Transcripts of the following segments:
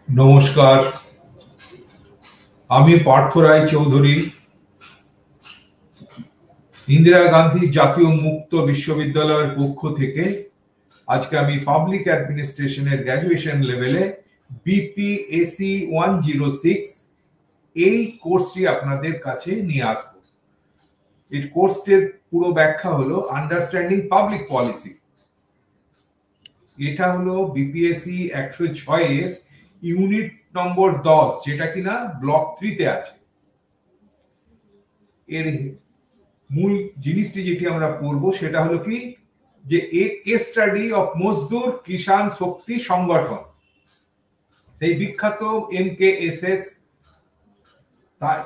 নমস্কার, আমি পার্থ রায় চৌধুরী, ইন্দিরা গান্ধী জাতীয় মুক্ত বিশ্ববিদ্যালয়ের পক্ষ থেকে আজকে আমি পাবলিক অ্যাডমিনিস্ট্রেশনের গ্র্যাজুয়েশন লেভেলে বিপিএসসি 106 এই কোর্সটি আপনাদের কাছে নিয়ে আসবো। এই কোর্সটির পুরো ব্যাখ্যা হলো আন্ডারস্ট্যান্ডিং পাবলিক পলিসি। এটা হলো বিপিএসসি 106 এর ইউনিট নম্বর 10, যেটা কিনা ব্লক 3 তে আছে। এর মূল জিনিসটি যেটি আমরা পড়বো সেটা হলো কি, যে এ কেস স্টাডি অফ মজদুর কিষাণ শক্তি সংগঠন, সেই বিখ্যাত এমকেএসএস,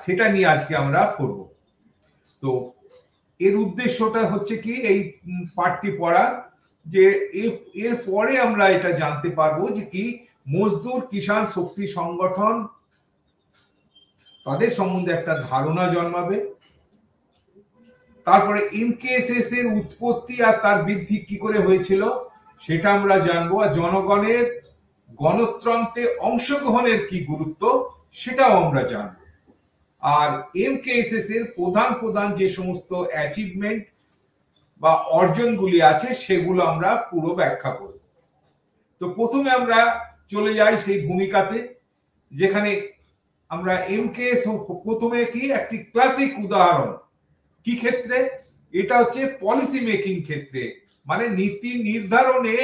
সেটা নিয়ে আজকে আমরা পড়ব। তো এর উদ্দেশ্যটা হচ্ছে কি, এই পাঠটি পড়া, যে এর পরে আমরা এটা জানতে পারবো যে কি মজদুর কিষাণ শক্তি সংগঠন, তাদের সম্বন্ধে একটা ধারণা জন্মাবে। তারপরে এমকেএসএস এর উৎপত্তি আর তার বৃদ্ধি কি করে হয়েছিল সেটা আমরা জানবো, আর জনগণের গণতন্ত্রে অংশগ্রহণের কি গুরুত্ব সেটাও আমরা জানবো। আর এমকেএসএস এর প্রধান যে সমস্ত অ্যাচিভমেন্ট বা অর্জনগুলি আছে সেগুলো আমরা পুরো ব্যাখ্যা করব। তো প্রথমে আমরা চলে যাই সেই ভূমিকাতে, যেখানে আমরা এমকেএস প্রথমে কি একটি ক্লাসিক উদাহরণ কি ক্ষেত্রে, এটা হচ্ছে পলিসি মেকিং ক্ষেত্রে, মানে নীতি নির্ধারণে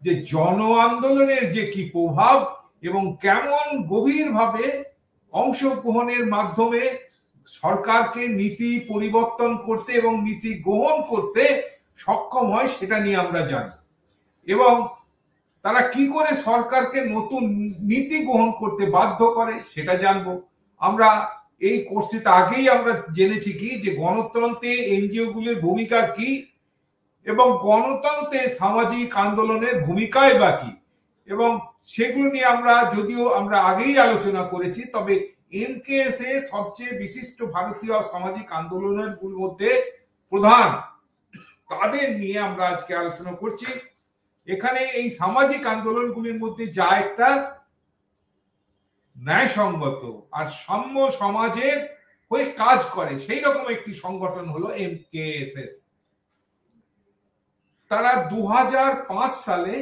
যে জন আন্দোলনের যে কি প্রভাব এবং কেমন গভীরভাবে অংশগ্রহণের মাধ্যমে সরকারকে নীতি পরিবর্তন করতে এবং নীতি গ্রহণ করতে সক্ষম হয় সেটা নিয়ে আমরা জানি, এবং তারা কি করে সরকারকে নতুন নীতি গ্রহণ করতে বাধ্য করে সেটা জানবো। আমরা এই কোর্সটিতে আগেই আমরা জেনেছি কি, যে গণতন্ত্রে এনজিও গুলির ভূমিকা কি এবং গণতন্ত্রে সামাজিক আন্দোলনের ভূমিকাই বা কি, এবং সেগুলো নিয়ে আমরা যদিও আমরা আগেই আলোচনা করেছি, তবে এমকেএস এর সবচেয়ে বিশিষ্ট ভারতীয় সামাজিক আন্দোলনের মধ্যে প্রধান, তাদের নিয়ে আমরা আজকে আলোচনা করছি। এখানে এই সামাজিক আন্দোলনগুলির মধ্যে যা একটা ন্যায়সঙ্গত আর সাম্য সমাজের হয়ে কাজ করে সেই রকম একটি সংগঠন হলো এমকেএসএস। তারা 2005 সালে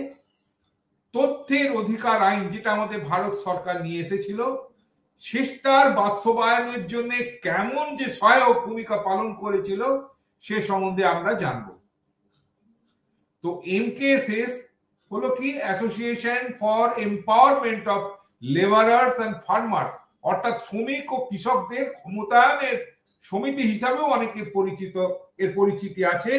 তথ্যের অধিকার আইন, যেটা আমাদের ভারত সরকার নিয়ে এসেছিল, সেটার বাস্তবায়নের জন্য কেমন যে সহায়ক ভূমিকা পালন করেছিল সে সম্বন্ধে আমরা জানব। তো এমকেএসএস হলো কি association for empowerment of labourers and farmers, অর্থাৎ শ্রমিক ও কৃষকদের ক্ষমতায়নের সমিতি হিসাবেও অনেকে পরিচিত, এর পরিচিতি আছে।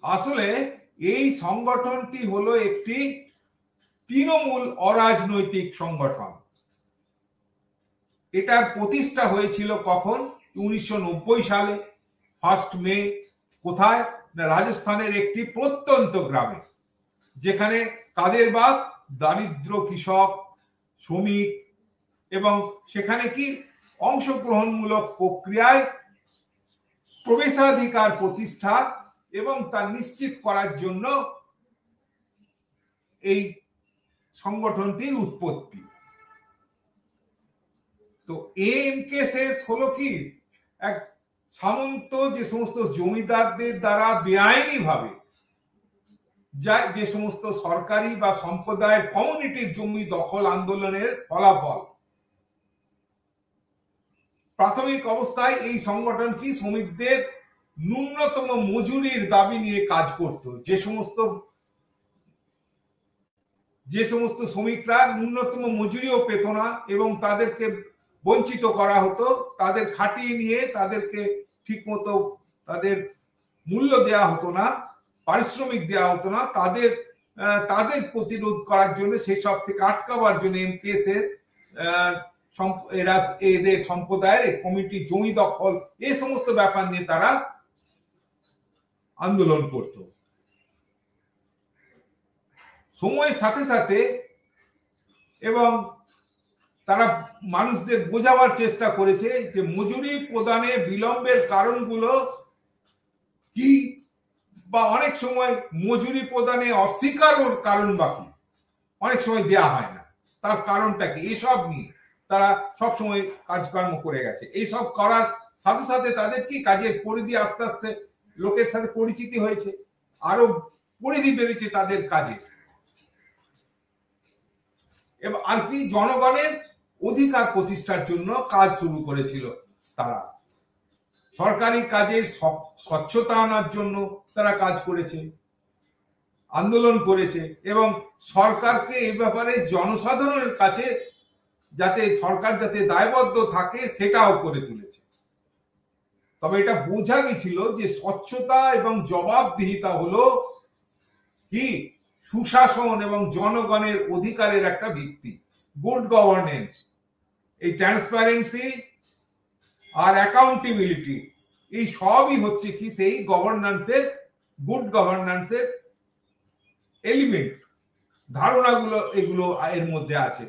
আসলে এই সংগঠনটি হলো একটি তৃণমূল অরাজনৈতিক সংগঠন। এটার প্রতিষ্ঠা হয়েছিল কখন? 1990 সালে 1 মে। কোথায়? না, রাজস্থানের একটি প্রত্যন্ত গ্রামে, যেখানে কাদের বাস? দারিদ্র কৃষক, শ্রমিক, এবং সেখানে কি অংশগ্রহণমূলক প্রক্রিয়ায় প্রবেশাধিকার প্রতিষ্ঠা এবং তা নিশ্চিত করার জন্য এই সংগঠনটির উৎপত্তি। তো এমকেএসএস হলো কি এক সামন্ত, যে সমস্ত জমিদারদের দ্বারা বেআইনি ভাবে যে সমস্ত সরকারি বা সম্প্রদায়ের কমিউনিটির জমি দখল আন্দোলনের ফলাফল। প্রাথমিক অবস্থায় এই সংগঠন কি শ্রমিকদের ন্যূনতম মজুরির দাবি নিয়ে কাজ করত। যে সমস্ত শ্রমিকরা ন্যূনতম মজুরিও পেত না এবং তাদেরকে বঞ্চিত করা হতো, তাদের খাটিয়ে নিয়ে তাদেরকে ঠিকমতো তাদের মূল্য দেওয়া হতো না, পারিশ্রমিক দেওয়া হতো না, তাদের প্রতিরোধ করার জন্য, সেসব থেকে আটকাবার জন্য এমকেএসএস এদের সম্প্রদায়ের কমিটি জমি দখল এই সমস্ত ব্যাপার নিয়ে তারা আন্দোলন করত। সময়ের সাথে সাথে এবং তারা মানুষদের বোঝাবার চেষ্টা করেছে যে মজুরি প্রদানে বিলম্বের কারণগুলো কি, বা অনেক সময় মজুরি প্রদানে অস্বীকার ওর কারণ বাকি, অনেক সময় দেয়া হয় না। তার কারণটা কি? এসব নিয়ে তারা সবসময় কাজকর্ম করে গেছে। এইসব করার সাথে সাথে তাদের কি কাজের পরিধি আস্তে আস্তে লোকের সাথে পরিচিতি হয়েছে, আরো পরিধি বেড়েছে তাদের কাজে। এবং আর কি জনগণের অধিকার প্রতিষ্ঠার জন্য কাজ শুরু করেছিল তারা। সরকারি কাজের স্বচ্ছতা আনার জন্য তারা কাজ করেছে, আন্দোলন করেছে, এবং সরকারকে এই ব্যাপারে জনসাধারণের কাছে যাতে সরকার যাতে দায়বদ্ধ থাকে সেটাও করে তুলেছে। তবে এটা বোঝা গেছিল যে স্বচ্ছতা এবং জবাবদিহিতা হলো কি সুশাসন এবং জনগণের অধিকারের একটা ভিত্তি। গুড গভর্নেন্স, এই ট্রান্সপারেন্সি আর অ্যাকাউন্টেবিলিটি, এই সবই হচ্ছে কি সেই গভর্নেন্সের, গুড গভর্নেন্সের এলিমেন্ট, ধারণাগুলো এগুলো এর মধ্যে আছে।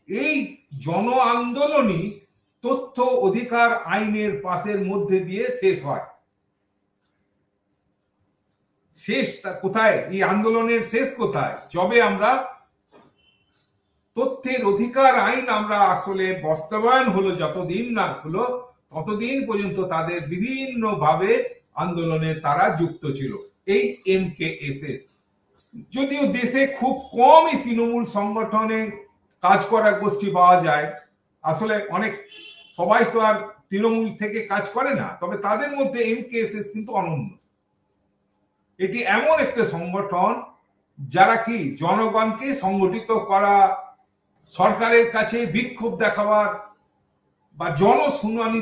এই জন আন্দোলনই তথ্য অধিকার আইনের পাশের মধ্যে দিয়ে শেষ হয়। শেষটা কোথায়? এই আন্দোলনের শেষ কোথায়? যবে আমরা তথ্যের অধিকার আইন আমরা আসলে বাস্তবায়ন হলো, যতদিন না হলো ততদিন পর্যন্ত তাদের বিভিন্ন ভাবে আন্দোলনে তারা যুক্ত ছিল। এই এমকেএসএস, যদিও দেশে খুব কমই তৃণমূল সংগঠনে কাজ করা গোষ্ঠী পাওয়া যায়, আসলে অনেক সবাই তো আর তৃণমূল থেকে কাজ করে না, তবে তাদের মধ্যে এমকেএসএস কিন্তু অনন্য। এটি এমন একটা সংগঠন যারা কি জনগণকে সংগঠিত করা, সরকারের কাছে বিক্ষোভ দেখাবার বা জনশুনানি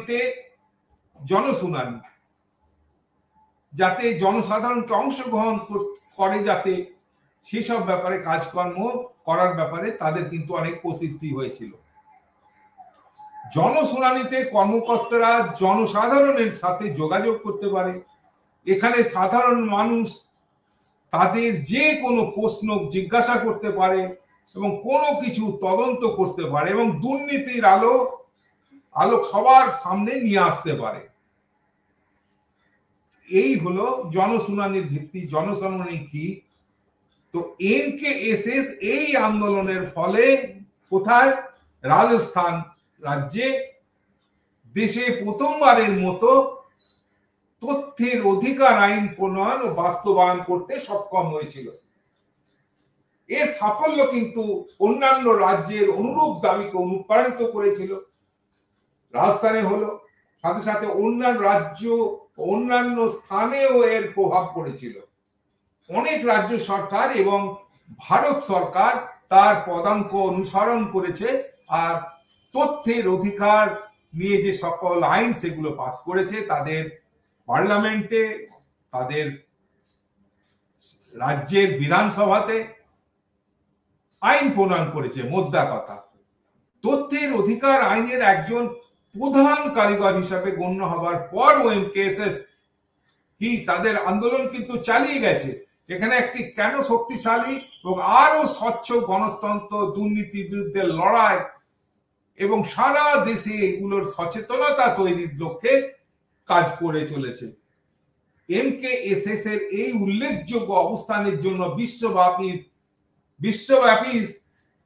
যাতে জনসাধারণকে অংশগ্রহণ করে, যাতে সেসব ব্যাপারে কাজকর্ম করার ব্যাপারে তাদের কিন্তু অনেক প্রসিদ্ধি হয়েছিল। জনশুনানিতে কর্মকর্তারা জনসাধারণের সাথে যোগাযোগ করতে পারে। এখানে সাধারণ মানুষ তাদের যে কোনো প্রশ্ন জিজ্ঞাসা করতে পারে এবং কোনো কিছু তদন্ত করতে পারে এবং দুর্নীতির আলোক সবার সামনে নিয়ে আসতে পারে। এই হলো জনশুনানির ভিত্তি। জনশুনানি কি? তো এমকেএসএস এই আন্দোলনের ফলে কোথায়? রাজস্থান রাজ্যে দেশে প্রথমবারের মতো তথ্যের অধিকার আইন প্রণয়ন ও বাস্তবায়ন করতে সক্ষম হয়েছিল। এর সাফল্য কিন্তু অন্যান্য রাজ্যের অনুরূপ দাবিকে অনুপ্রাণিত করেছিল। রাজস্থানে হলো, সাথে সাথে অন্যান্য রাজ্য, অন্যান্য স্থানেও এর প্রভাব পড়েছিল। অনেক রাজ্য সরকার এবং ভারত সরকার তার পদাঙ্ক অনুসরণ করেছে আর তথ্যের অধিকার নিয়ে যে সকল আইন সেগুলো পাস করেছে তাদের পার্লামেন্টে, তাদের রাজ্যের বিধানসভাতে আইন প্রণয়ন করেছে। মোদ্দা কথা, তথ্যের অধিকার আইনের একজন প্রধান কারিগর হিসাবে গণ্য হবার পর এমকেএসএস কি তাদের আন্দোলন কিন্তু চালিয়ে গেছে। এখানে একটি কেন শক্তিশালী এবং আরো স্বচ্ছ গণতন্ত্র, দুর্নীতির বিরুদ্ধে লড়াই এবং সারা দেশে এগুলোর সচেতনতা তৈরির লক্ষ্যে কাজ করে চলেছে। এমকেএসএস এর এই উল্লেখযোগ্য অবস্থানের জন্য বিশ্বব্যাপী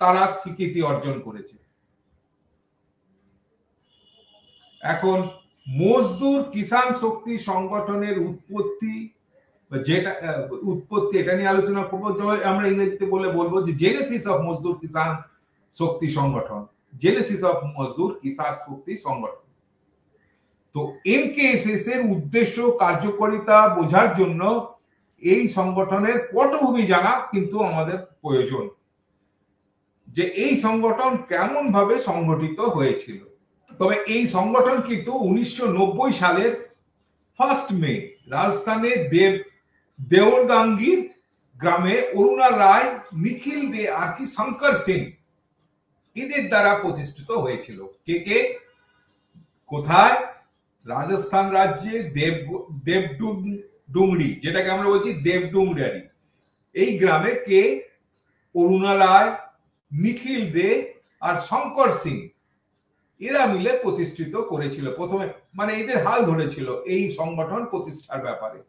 তারা স্বীকৃতি অর্জন করেছে। এখন মজদুর কিষাণ শক্তি সংগঠনের উৎপত্তি এটা নিয়ে আলোচনা করবো। আমরা ইংরেজিতে বলবো যে জেনেসিস অফ মজদুর কিষাণ শক্তি সংগঠন, জেনেসিস অফ মজদুর কিষাণ শক্তি সংগঠন। তো এমকেএসএস এর উদ্দেশ্য, কার্যকারিতা বোঝার জন্য এই সংগঠনের পটভূমি জানা কিন্তু আমাদের প্রয়োজন, যে এই সংগঠন কেমন ভাবে সংগঠিত হয়েছিল। তবে এই সংগঠন কিন্তু 1990 সালের 1 মে রাজস্থানের দেওরগাঙ্গির গ্রামে অরুণা রায়, নিখিল দে আর কি শঙ্কর সিং এদের দ্বারা প্রতিষ্ঠিত হয়েছিল। কে? কোথায়? রাজস্থান রাজ্যে দেবডুংরি, যেটাকে আমরা বলছি দেবডুংরি, এই গ্রামে কে? অরুণা রায়, নিখিল দে আর শঙ্কর সিং এরা মিলে প্রতিষ্ঠিত করেছিল প্রথমে, মানে এদের হাল ধরেছিল এই সংগঠন প্রতিষ্ঠার ব্যাপারে।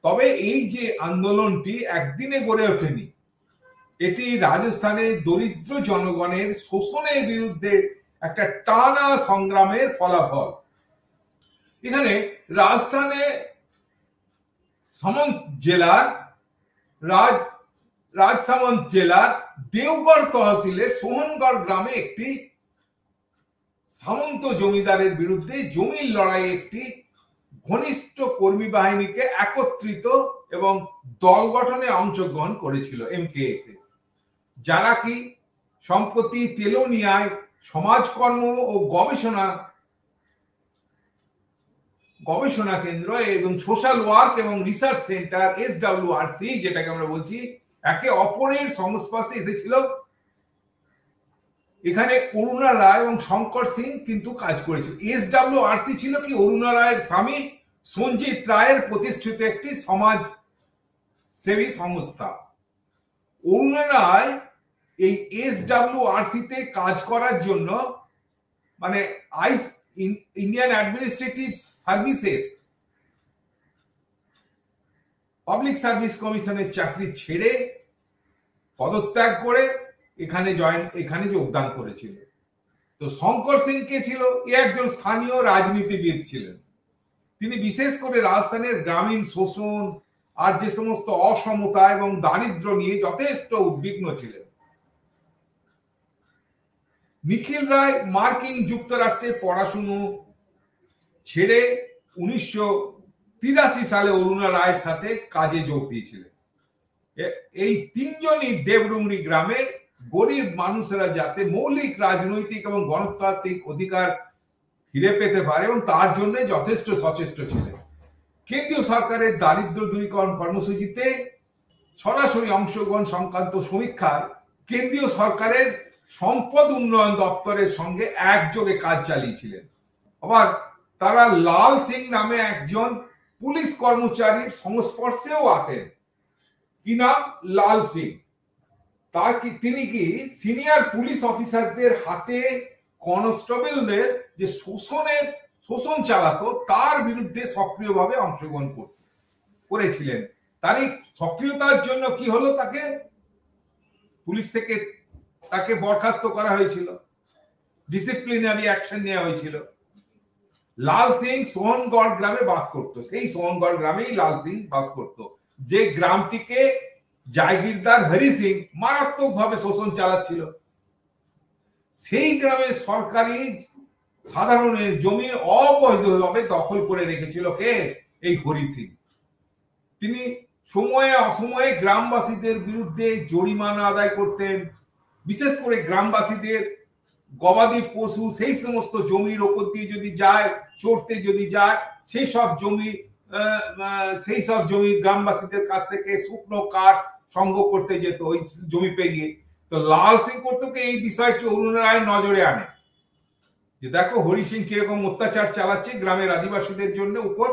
তবে এই যে আন্দোলনটি একদিনে গড়ে ওঠেনি, এটি রাজস্থানের দরিদ্র জনগণের শোষণের বিরুদ্ধে একটা টানা সংগ্রামের ফলাফল। এখানে রাজস্থানে সামন্ত জেলার রাজসামন্ত জেলার দেওগড় তহসিলের সোহনগড় গ্রামে একটি সামন্ত জমিদারের বিরুদ্ধে জমির লড়াইয়ে একটি ঘনিষ্ঠ কর্মী বাহিনীকে একত্রিত এবং দল গঠনে অংশগ্রহণ করেছিল এমকেএসএস, যারা কি সম্প্রতি তেলোনিয়ায় সমাজকর্ম ও গবেষণা কেন্দ্র এবং সোশ্যাল ওয়ার্ক এবং রিসার্চ সেন্টার SWRC, যেটাকে আমরা বলছি, একে অপরের সংস্পর্শে এসেছিল। এখানে অরুণা রায় এবং শঙ্কর সিং কিন্তু কাজ করেছিল। SWRC ছিল কি অরুণা রায়ের স্বামী সঞ্জিত রায়ের প্রতিষ্ঠিত একটি সমাজ সেবী সংস্থা। অরুণা রায় এই SWRC তে কাজ করার জন্য মানে ইন্ডিয়ান অ্যাডমিনিস্ট্রেটিভ সার্ভিসের পাবলিক সার্ভিস কমিশনের চাকরি ছেড়ে পদত্যাগ করে এখানে যোগদান করেছিল। তো শঙ্কর সিং কে ছিল? এ একজন স্থানীয় রাজনীতিবিদ ছিলেন। তিনি বিশেষ করে রাজস্থানের গ্রামীণ শোষণ আর যে সমস্ত অসমতা এবং দারিদ্র নিয়ে যথেষ্ট উদ্বিগ্ন ছিলেন। নিখিল রায় মার্কিন যুক্তরাষ্ট্রে পড়াশুনো ছেড়ে 1983 সালে অরুণা রায়ের সাথে কাজে যোগ দিয়েছিলেন। এই তিনজনই দেবডুংরি গ্রামে গরিব মানুষেরা যাতে মৌলিক রাজনৈতিক এবং গণতান্ত্রিক অধিকার ফিরে পেতে পারে এবং তার জন্য যথেষ্ট সচেষ্ট ছিলেন। কেন্দ্রীয় সরকারের দারিদ্র দূরীকরণ কর্মসূচিতে সরাসরি অংশগ্রহণ সংক্রান্ত সমীক্ষায় কেন্দ্রীয় সরকারের সম্পদ উন্নয়ন দপ্তরের সঙ্গে একযোগে কাজ চালিয়েছিলেন। আবার তারা লাল সিং নামে একজন পুলিশ কর্মচারীর সংস্পর্শেও আসেন। কি নাম? লাল সিং। তিনি কি সিনিয়র পুলিশ অফিসারদের হাতে কনস্টেবলদের যে শোষণ চালাতো তার বিরুদ্ধে সক্রিয়ভাবে অংশগ্রহণ করেছিলেন। তার এই সক্রিয়তার জন্য কি হলো, তাকে পুলিশ থেকে তাকে বরখাস্ত করা হয়েছিল, ডিসিপ্লিনারি অ্যাকশন নেওয়া হয়েছিল। লাল সিং সোহনগড় গ্রামে বাস করত। সেই সোহনগড় গ্রামেই লাল সিং বাস করত, যে গ্রামটিকে জায়গিরদার হরি সিং মারাত্মকভাবে শোষণ চালাচ্ছিল। সেই গ্রামে সরকারি সাধারণের জমি অবৈধভাবে দখল করে রেখেছিল কে? এই হরি সিং। তিনি সময়ে অসময়ে গ্রামবাসীদের বিরুদ্ধে জরিমানা আদায় করতেন। বিশেষ করে গ্রামবাসীদের গবাদি পশু সেই সমস্ত জমির ওপর দিয়ে যদি যায়, চড়তে যদি যায়, সেই সব জমি গ্রামবাসীদের কাছ থেকে শুকনো কাঠ সংগ্রহ করতে যেত ওই জমি পেরিয়ে। তো লাল সিং করতো এই বিষয়টি অরুণা রায় নজরে আনে, যে দেখো হরি সিং কিরকম অত্যাচার চালাচ্ছে গ্রামের আদিবাসীদের জন্য উপর।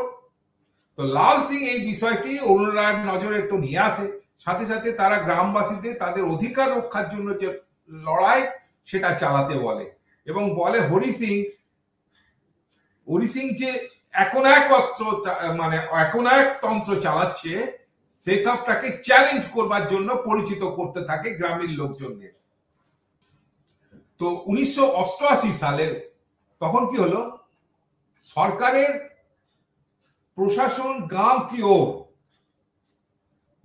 তো লাল সিং এই বিষয়টি অরুণা রায়ের নজরে তো নিয়ে আসে। সাথে সাথে তারা গ্রামবাসীদের তাদের অধিকার রক্ষার জন্য যে লড়াই সেটা চালাতে বলে এবং বলে হরি সিং যে একনায়কতন্ত্র চালাচ্ছে সেসবটাকে চ্যালেঞ্জ করবার জন্য পরিচিত করতে থাকে গ্রামের লোকজনদের। তো 1988 সালে তখন কি হলো, সরকারের প্রশাসন গাঁও কি ও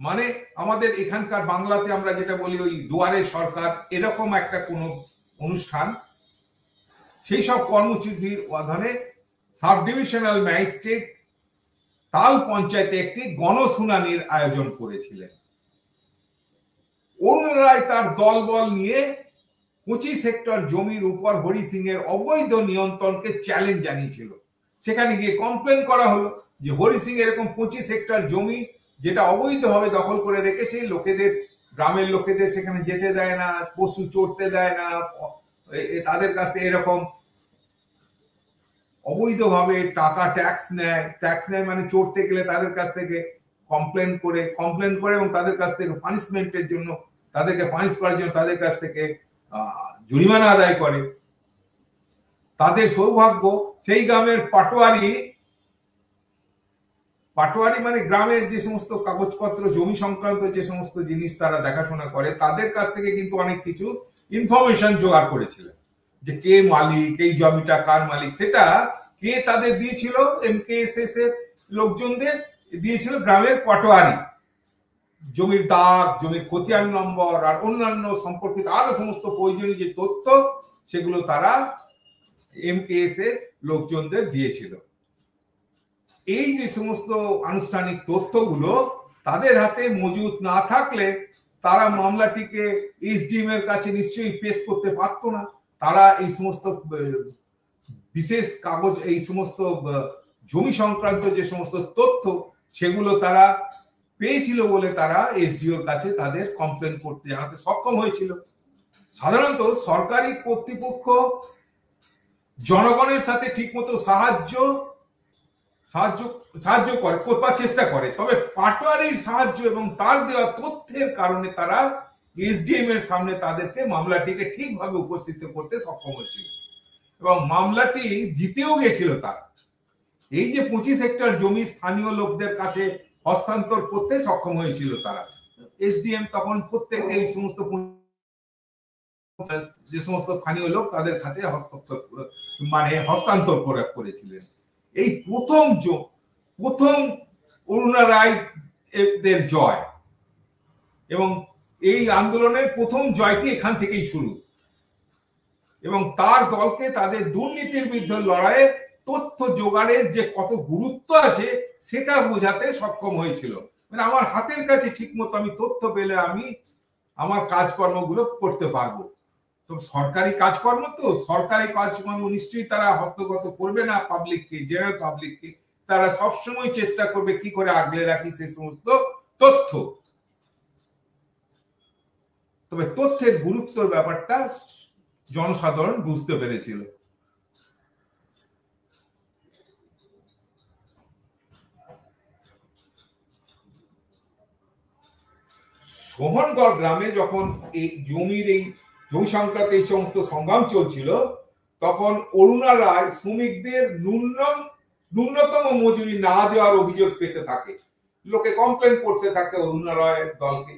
মানে আমাদের এখানকার বাংলাতে আমরা যেটা বলি ওই দুয়ারে সরকার, এরকম একটা কোন অনুষ্ঠান, সেই সব কর্মসূচির অধীনে সাব ডিভিশনাল ম্যাজিস্ট্রেট তাল পঞ্চায়েতে একটি গণশুনানির আয়োজন করেছিলেন। অরুণা রায় তার দলবল নিয়ে 25 হেক্টর জমির উপর হরি সিং এর অবৈধ নিয়ন্ত্রণকে চ্যালেঞ্জ জানিয়েছিল। সেখানে গিয়ে কমপ্লেন করা হলো যে হরি সিং এরকম 25 হেক্টর জমি যেটা অবৈধভাবে দখল করে রেখেছে, গ্রামের লোকেদের সেখানে যেতে দেয় না, পশু চড়তে দেয় না, তাদের কাছ থেকে এরকম অবৈধভাবে টাকা ট্যাক্স নেয় মানে চড়তে গেলে তাদের কাছ থেকে কমপ্লেন করে এবং তাদের কাছ থেকে পানিশমেন্টের জন্য, তাদেরকে পানিশ করার জন্য তাদের কাছ থেকে জরিমানা আদায় করে। তাদের সৌভাগ্য সেই গ্রামের পাটোয়ারি পাটোয়ারি মানে গ্রামের যে সমস্ত কাগজপত্র জমি সংক্রান্ত যে সমস্ত জিনিস তারা দেখাশোনা করে, তাদের কাছ থেকে কিন্তু অনেক কিছু ইনফরমেশন জোগাড় করেছিলেন, যে কে মালিক, এই জমিটা কার মালিক, সেটা কে তাদের দিয়েছিল, এমকেএসএস এর লোকজনদের দিয়েছিল গ্রামের পাটোয়ারি। জমির দাগ, জমির খতিয়ান নম্বর আর অন্যান্য সম্পর্কিত আরো সমস্ত প্রয়োজনীয় যে তথ্য, সেগুলো তারা এমকেএস এর লোকজনদের দিয়েছিল। এই যে সমস্ত আনুষ্ঠানিক তথ্যগুলো তাদের হাতে মজুদ না থাকলে তারা মামলাটিকে এসডিএম এর কাছে নিশ্চয়ই পেশ করতে পারত না। তারা এই সমস্ত বিশেষ কাগজ, এই সমস্ত জমি সংক্রান্ত যে সমস্ত তথ্য, সেগুলো তারা পেয়েছিল বলে তারা এসডিওর কাছে তাদের কমপ্লেন করতে জানাতে সক্ষম হয়েছিল। সাধারণত সরকারি কর্তৃপক্ষ জনগণের সাথে ঠিকমতো সাহায্য করবার চেষ্টা করে, তবে পাটোয়ারির সাহায্য এবং তার দেওয়া তথ্যের কারণে তারা এসডিএম এর সামনে তাদেরকে মামলাটিকে ঠিকভাবে উপস্থিত করতে সক্ষম হয়েছিল এবং মামলাটি জিতেও গেছিল তারা। এই যে 25 হেক্টর জমি স্থানীয় লোকদের কাছে হস্তান্তর করতে সক্ষম হয়েছিল তারা। এসডিএম তখন প্রত্যেক এই সমস্ত যে সমস্ত স্থানীয় লোক তাদের কাছে হস্তান্তর করেছিলেন। এই প্রথম অরুণা রায় এর জয় এবং এই আন্দোলনের প্রথম জয়টি এখান থেকেই শুরু এবং তার দলকে তাদের দুর্নীতির বিরুদ্ধে লড়াইয়ে তথ্য জোগাড়ের যে কত গুরুত্ব আছে সেটা বোঝাতে সক্ষম হয়েছিল। মানে আমার হাতের কাছে ঠিক মতো আমি তথ্য পেলে আমি আমার কাজকর্মগুলো করতে পারবো। তো সরকারি কাজকর্ম, তো সরকারি কাজকর্ম নিশ্চয়ই তারা হস্তগত করবে না পাবলিককে, জেনারেল পাবলিককে। তারা সবসময় চেষ্টা করবে কি করে আগলে রাখি সে সমস্ত তথ্য। তবে তথ্যের গুরুত্বের ব্যাপারটা জনসাধারণ বুঝতে পেরেছিল। সোহনগড় গ্রামে যখন এই জমি সংক্রান্ত এই সমস্ত সংগ্রাম চলছিল, তখন অরুণা রায় শ্রমিকদের ন্যূনতম মজুরি না দেওয়ার অভিযোগ পেতে থাকে। লোকে কমপ্লেন করতে থাকে অরুণা রায়ের দলকে।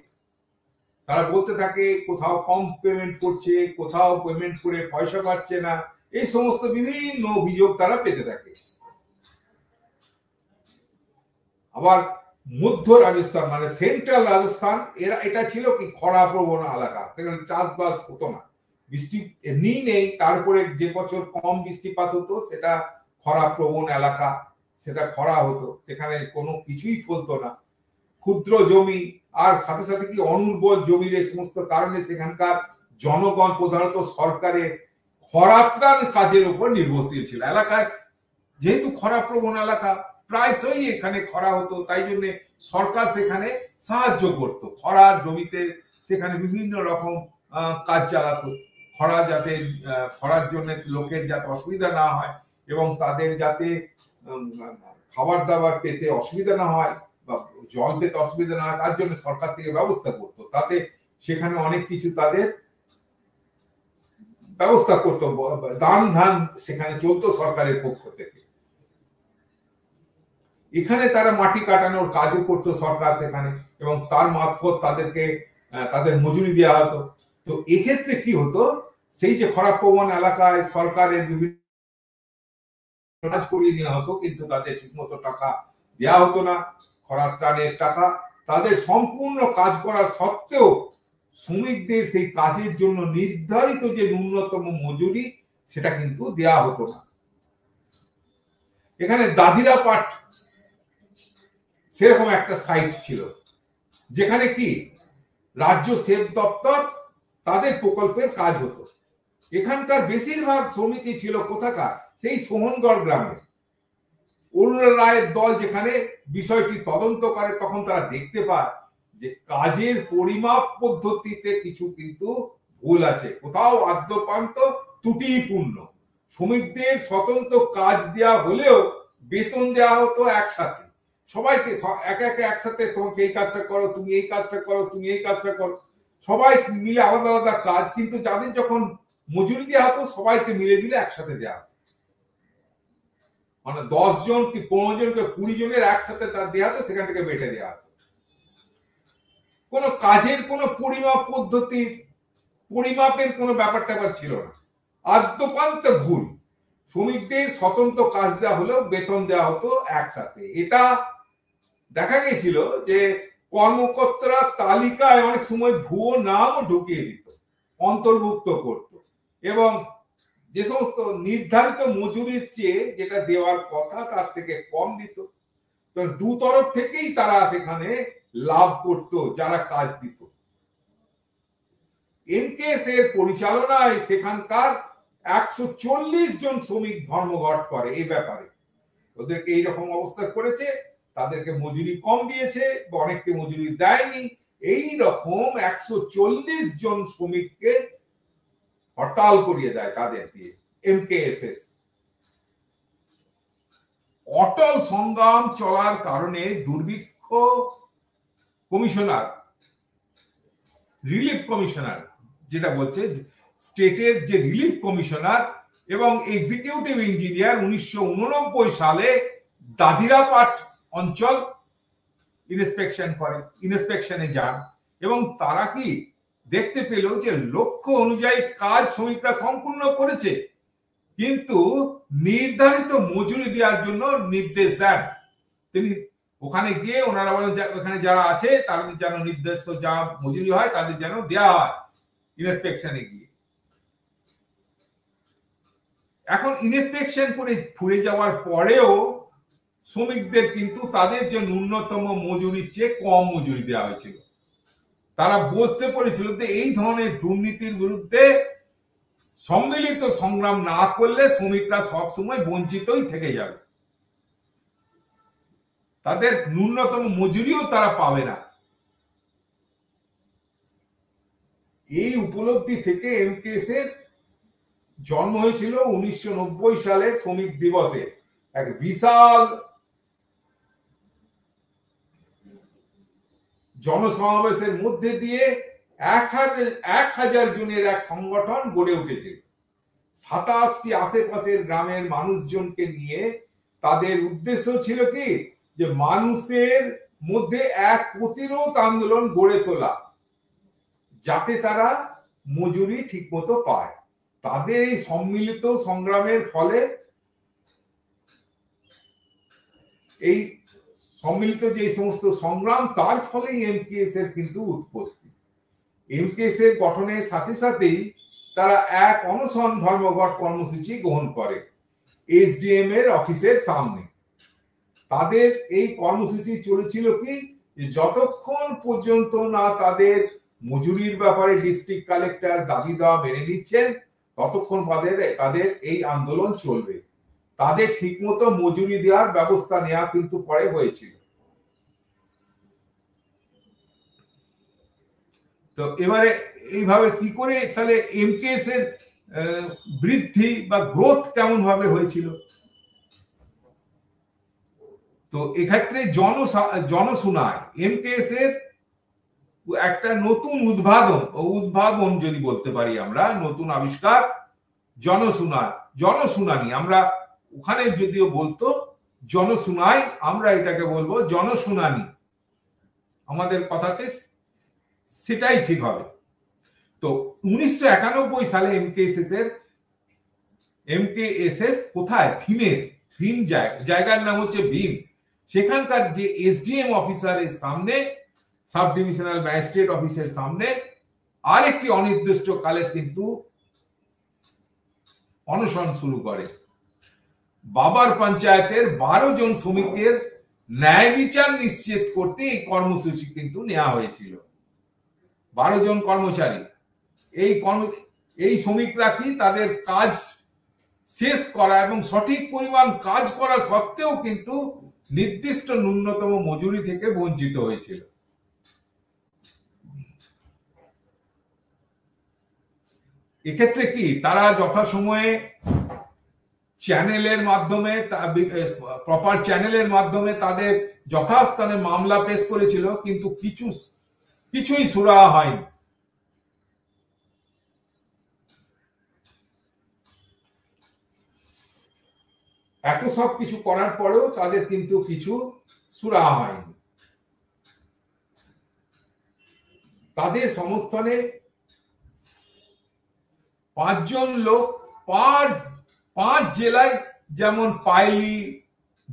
তারা বলতে থাকে কোথাও কম পেমেন্ট করছে, কোথাও পেমেন্ট করে পয়সা পাচ্ছে না, এই সমস্ত বিভিন্ন অভিযোগ তারা পেতে থাকে। আবার মধ্য রাজস্থান মানে সেন্ট্রাল রাজস্থান, এটা ছিল কি খরা প্রবণ এলাকা, সেখানে চাষবাস হতো না, বৃষ্টি এমনি নেই, তারপরে যে বছর কম বৃষ্টিপাত হতো সেটা খরা প্রবণ এলাকা, সেটা খরা হতো, সেখানে কোনো কিছুই ফলতো না, ক্ষুদ্র জমি আর সাথে সাথে কি অনুর্বর জমির এই সমস্ত কারণে সেখানকার জনগণ প্রধানত সরকারের খরাত্রাণ কাজের উপর নির্ভরশীল ছিল। এলাকায় যেহেতু খরা প্রবণ এলাকা, প্রায়শই এখানে খরা হতো, তাই জন্য সরকার সেখানে সাহায্য করত, খরার জমিতে সেখানে বিভিন্ন রকম কাজ চালাতো, খরার জন্য লোকের যাতে অসুবিধা না হয় এবং তাদের যাতে খাবার দাবার পেতে অসুবিধা না হয় বা জল পেতে অসুবিধা না হয়, তার জন্য সরকার থেকে ব্যবস্থা করতো। তাতে সেখানে অনেক কিছু তাদের ব্যবস্থা করতো, দান ধান সেখানে চলতো সরকারের পক্ষ থেকে। এখানে তারা মাটি কাটানোর কাজও করতো সরকার সেখানে, এবং তার মারফত তাদেরকে তাদের মজুরি দেওয়া হতো। তো এক্ষেত্রে কি হতো, সেই যে খরাপ্রবণ এলাকায় সরকারের বিভিন্ন কাজ করিয়ে নেওয়া হতো, কিন্তু তাদের ঠিকমতো টাকা দেওয়া হতো না, খরাত্রাণের টাকা। তাদের সম্পূর্ণ কাজ করা সত্ত্বেও শ্রমিকদের সেই কাজের জন্য নির্ধারিত যে ন্যূনতম মজুরি সেটা কিন্তু দেওয়া হতো না। এখানে দাদিরা পাট সেরকম একটা সাইট ছিল, যেখানে কি রাজ্য সেচ দপ্তর তাদের প্রকল্পের কাজ হতো। এখানকার বেশিরভাগ শ্রমিকই ছিল কোথাকার, সেই সোহনগড় গ্রামে। অরুণা রায়ের দল যেখানে বিষয়টি তদন্ত করে, তখন তারা দেখতে পায় যে কাজের পরিমাপ পদ্ধতিতে কিছু কিন্তু ভুল আছে, কোথাও আদ্যপান্ত ত্রুটিপূর্ণ। শ্রমিকদের স্বতন্ত্র কাজ দেওয়া হলেও বেতন দেওয়া হতো একসাথে, সবাইকে একসাথে, তোমাকে এই কাজটা করো, তুমি এই কাজটা করো, তুমি এই কাজটা করো, সবাই মিলে আলাদা আলাদা কাজ, কিন্তু যাদের যখন মজুরি দেওয়া হতো সবাইকে মিলে দিলে একসাথে দেওয়া হতো। মানে 10 জন কি 15 জন কি 20 জনের একসাথে তার দেওয়া হতো, সেখান থেকে বেটে দেওয়া হতো। কোনো কাজের কোনো পরিমাপ পদ্ধতি, পরিমাপের কোনো ব্যাপারটা ছিল না, আদ্যপান্ত ভুল। শ্রমিকদের স্বতন্ত্র কাজ দেওয়া হলেও বেতন দেওয়া হতো একসাথে। এটা দেখা গেছিল যে কর্মকর্তারা তালিকায় অনেক সময় ভুয়ো নামও ঢুকিয়ে দিত, অন্তর্ভুক্ত করত, এবং যে সমস্ত নির্ধারিত মজুরির চেয়ে যেটা দেওয়ার কথা তার থেকে কম দিত। তো দু তরফ থেকেই তারা সেখানে লাভ করত যারা কাজ দিত। এমকেএস এর পরিচালনায় সেখানকার 140 জন শ্রমিক ধর্মঘট করে এই ব্যাপারে। ওদেরকে এইরকম অবস্থা করেছে, তাদেরকে মজুরি কম দিয়েছে, অনেককে মজুরি দেয়নি, এই রকম 140 জন শ্রমিককে হরতাল করিয়ে দেয় তাদের দিয়ে এমকেএসএস। অটল সংগ্রাম চলার কারণে দুর্ভিক্ষ কমিশনার, রিলিফ কমিশনার যেটা বলছে, স্টেটের যে রিলিফ কমিশনার এবং এক্সিকিউটিভ ইঞ্জিনিয়ার 1989 সালে দাদিরাপাট অঞ্চল ইন্সপেকশনে যান, এবং তারা কি দেখতে পেল যে লক্ষ্য অনুযায়ী কাজ শ্রমিকরা সম্পূর্ণ করেছে, কিন্তু নির্ধারিত মজুরি দেওয়ার জন্য নির্দেশ দেন তিনি। ওখানে গিয়ে ওনারা বলেন ওখানে যারা আছে তাদের যেন নির্দিষ্ট যা মজুরি হয় তাদের যেন দেওয়া হয় ইন্সপেকশনে গিয়ে। এখন ইন্সপেকশন করে ফুরে যাওয়ার পরেও শ্রমিকদের কিন্তু তাদের যে ন্যূনতম মজুরির চেয়ে কম মজুরি দেওয়া হয়েছিল। তারা বুঝতে পেরেছিল যে এই ধরনের দুর্নীতির বিরুদ্ধে সম্মিলিত সংগ্রাম না করলে শ্রমিকরা সবসময় বঞ্চিতই থেকে যাবে, তাদের ন্যূনতম মজুরিও তারা পাবে না। এই উপলব্ধি থেকে এমকেএস এর জন্ম হয়েছিল 1990 সালের শ্রমিক দিবসে এক বিশাল জনসমাবেশের মধ্যে দিয়ে 1000 জনের এক সংগঠন গড়ে উঠেছিল। 27টি আশেপাশের গ্রামের মানুষজনকে নিয়ে তাদের উদ্দেশ্য ছিল কি, যে মানুষের মধ্যে এক প্রতিরোধ আন্দোলন গড়ে তোলা, যাতে তারা মজুরি ঠিকমতো পায়। তাদের এই সম্মিলিত সংগ্রামের ফলে, এই সম্মিলিত যে সমস্ত সংগ্রাম, তার ফলে এমকেএস এর কিন্তু উৎপত্তি। এমকেএস এর গঠনের সাথে সাথেই তারা এক অনশন ধর্মঘট কর্মসূচি গ্রহণ করে এসডিএম এর অফিসের সামনে। তাদের এই কর্মসূচি চলেছিল কি, যতক্ষণ পর্যন্ত না তাদের মজুরির ব্যাপারে ডিস্ট্রিক্ট কালেক্টর দাবি দেওয়া মেনে নিচ্ছেন, ততক্ষণ তাদের এই আন্দোলন চলবে। তাদের ঠিকমতো মজুরি দেওয়ার ব্যবস্থা নেওয়া কিন্তু পরে হয়েছিল। তো এবারে এইভাবে কি করে তাহলে এমকেএস এর বৃদ্ধি বা গ্রোথ কেমন ভাবে হয়েছিল? তো এক্ষেত্রে জনশুনায় এমকেএস এর একটা নতুন উদ্ভাবন যদি বলতে পারি আমরা, নতুন আবিষ্কার জনশুনানি। আমরা ওখানে যদিও বলতো জনশুনাই, আমরা এটাকে বলবো জনশুনানি, আমাদের কথাতে সেটাই ঠিক হবে। তো 1991 সালে এমকেএসএস কোথায়, ভীম জায়গার নাম হচ্ছে ভীম, সেখানকার যে এসডিএম অফিসারের সামনে, সাব ডিভিশনাল ম্যাজিস্ট্রেট অফিসের সামনে আরেকটি অনির্দিষ্ট কালের কিন্তু অনশন শুরু করে। বাবার পঞ্চায়েতের 12 জন শ্রমিকের ন্যায় বিচার নিশ্চিত করতে এই কর্মসূচি কিন্তু নেওয়া হয়েছিল। 12 জন কর্মচারী, এই শ্রমিকরা কি তাদের কাজ শেষ করা এবং সঠিক পরিমাণ কাজ করা সত্ত্বেও কিন্তু নির্দিষ্ট ন্যূনতম মজুরি থেকে বঞ্চিত হয়েছিল। এক্ষেত্রে কি তারা যথাসময়ে চ্যানেলের মাধ্যমে, প্রপার চ্যানেলের মাধ্যমে তাদের যথাস্থানে মামলা পেশ করেছিল, কিন্তু কিছুই সুরাহা হয়নি। এত সব কিছু করার পরেও তাদের কিন্তু কিছু সুরাহা হয়নি। তাদের সমস্থানে 5 জন লোক পাঁচ জেলায়, যেমন পাইলি,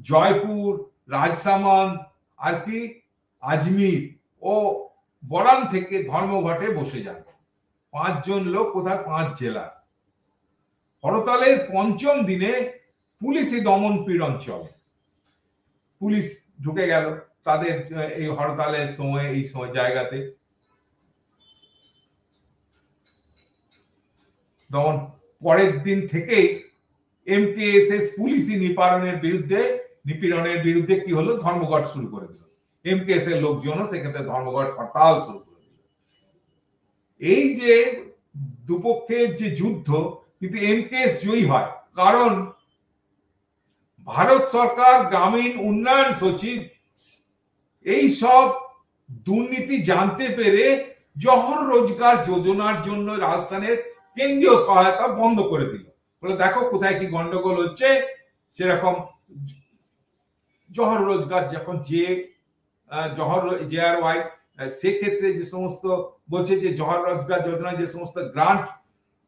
জয়পুর, রাজসামান, আর কি আজমির ও বরান থেকে ধর্মঘটে বসে যান। 5 জন লোক কোথায়? 5 জেলা। হরতালের 5ম দিনে পুলিশি দমন পীড়ন চলে। পুলিশ ঢুকে গেল তাদের এই হরতালের সময়, এই সময় জায়গাতে দমন। পরের দিন থেকেই এমকেএসএস পুলিশি নিপীড়নের বিরুদ্ধে কি হলো? ধর্মঘট শুরু করে দিল। এমকেএস এর লোকজনও সেক্ষেত্রে ধর্মঘট হরতাল শুরু করে দিল। এই যে দুপক্ষের যে যুদ্ধ, কিন্তু এমকেএস জয়ী হয়, কারণ ভারত সরকার গ্রামীণ উন্নয়ন সচিব এই সব দুর্নীতি জানতে পেরে জহর রোজগার যোজনার জন্য রাজস্থানের কেন্দ্রীয় সহায়তা বন্ধ করে দিল। বলে দেখো কোথায় কি গন্ডগোল হচ্ছে। সেরকম জহর রোজগার যখন JRY সেক্ষেত্রে যে সমস্ত বলছে যে জহর রোজগার যোজনা যে সমস্ত গ্রান্ট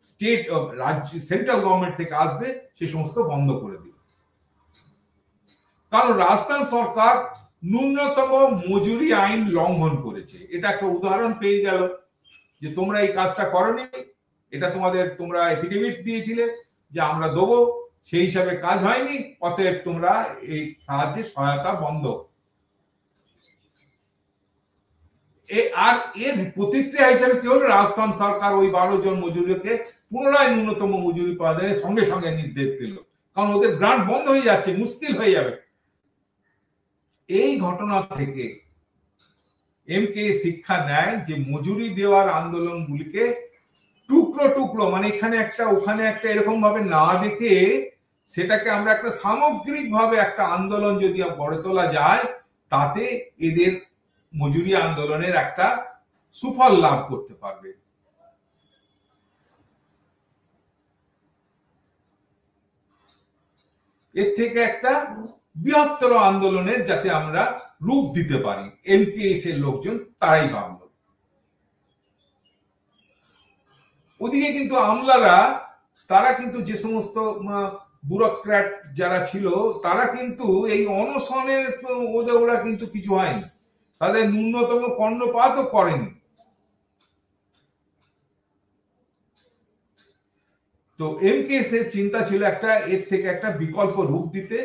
স্টেট রাজ্য সেন্ট্রাল গভর্নমেন্ট থেকে আসবে সে সমস্ত বন্ধ করে দিল। কারণ রাজস্থান সরকার ন্যূনতম মজুরি আইন লঙ্ঘন করেছে। এটা একটা উদাহরণ পেয়ে গেল যে তোমরা এই কাজটা করনি, এটা তোমরা এফিডেভিট দিয়েছিলে যে আমরা দেবো, সেই হিসাবে কাজ হয়নি, অতএব তোমরা এই সাহায্যের সহায়তা বন্ধ। আর এর প্রতিক্রিয়া হিসাবে কি হলো? রাজস্থান সরকার ওই 12 জন মজুরিকে পুনরায় ন্যূনতম মজুরি প্রদানের সঙ্গে সঙ্গে নির্দেশ দিল, কারণ ওদের গ্রান্ট বন্ধ হয়ে যাচ্ছে, মুশকিল হয়ে যাবে। এই ঘটনা থেকে এমকে শিক্ষা নেয় যে মজুরি দেওয়ার আন্দোলনগুলিকে টুকরো টুকরো, মানে এখানে একটা ওখানে একটা, এরকম ভাবে না দেখে সেটাকে আমরা একটা সামগ্রিক ভাবে একটা আন্দোলন যদি গড়ে তোলা যায়, তাতে এদের মজুরি আন্দোলনের একটা সুফল লাভ করতে পারবে। এর থেকে একটা বৃহত্তর আন্দোলনের যাতে আমরা রূপ দিতে পারি, এমকেএস এর লোকজন তারাই ভাবল। ওদিকে কিন্তু আমলারা, তারা কিন্তু যে সমস্ত ব্যুরোক্র্যাট যারা ছিল, তারা কিন্তু এই অনশনের ওরা কিন্তু কিছু হয়নি, তাদের ন্যূনতম কর্ণপাতও করেনি। তো এমকেএস এর চিন্তা ছিল একটা এর থেকে একটা বিকল্প রূপ দিতে,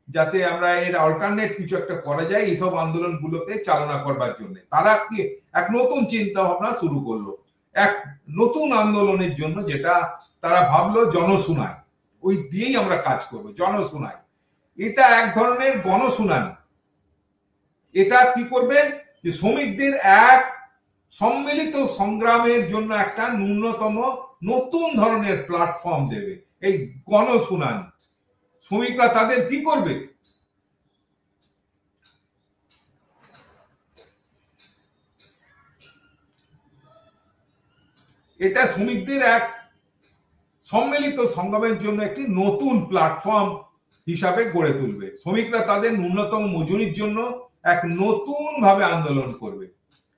যাতে আমরা এর অল্টারনেট কিছু একটা করা যায় এইসব আন্দোলনগুলোকে চালনা করবার জন্য। তারা কি এক নতুন চিন্তা ভাবনা শুরু করলো, এক নতুন আন্দোলনের জন্য, যেটা তারা ভাবলো জনশুনানি। ওই দিয়েই আমরা কাজ করবো, জনশুনানি। এটা এক ধরনের গণশুনানি। এটা কি করবে? যে শ্রমিকদের এক সম্মিলিত সংগ্রামের জন্য একটা ন্যূনতম নতুন ধরনের প্ল্যাটফর্ম দেবে, এই গণশুনানি। শ্রমিকরা তাদের কি করবে? এটা শ্রমিকদের এক সম্মিলিত সংগ্রামের জন্য একটি নতুন প্ল্যাটফর্ম হিসাবে গড়ে তুলবে। শ্রমিকরা তাদের ন্যূনতম মজুরির জন্য এক নতুন ভাবে আন্দোলন করবে।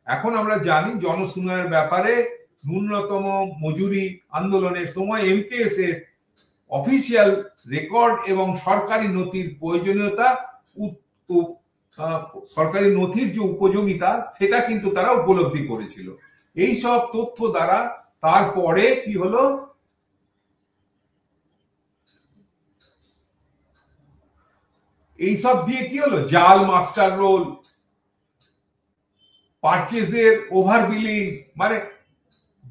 এখন আমরা জানি জনশুনানির ব্যাপারে ন্যূনতম মজুরি আন্দোলনের সময় এমকেএসএস অফিসিয়াল রেকর্ড এবং সরকারি নথির প্রয়োজনীয়তা, সরকারি নথির যে উপযোগিতা, সেটা কিন্তু তারা উপলব্ধি করেছিল। এই সব তথ্য দ্বারা তারপরে কি হলো? এইসব দিয়ে কি হলো? জাল মাস্টার রোল, পারচেজের ওভার বিলিং, মানে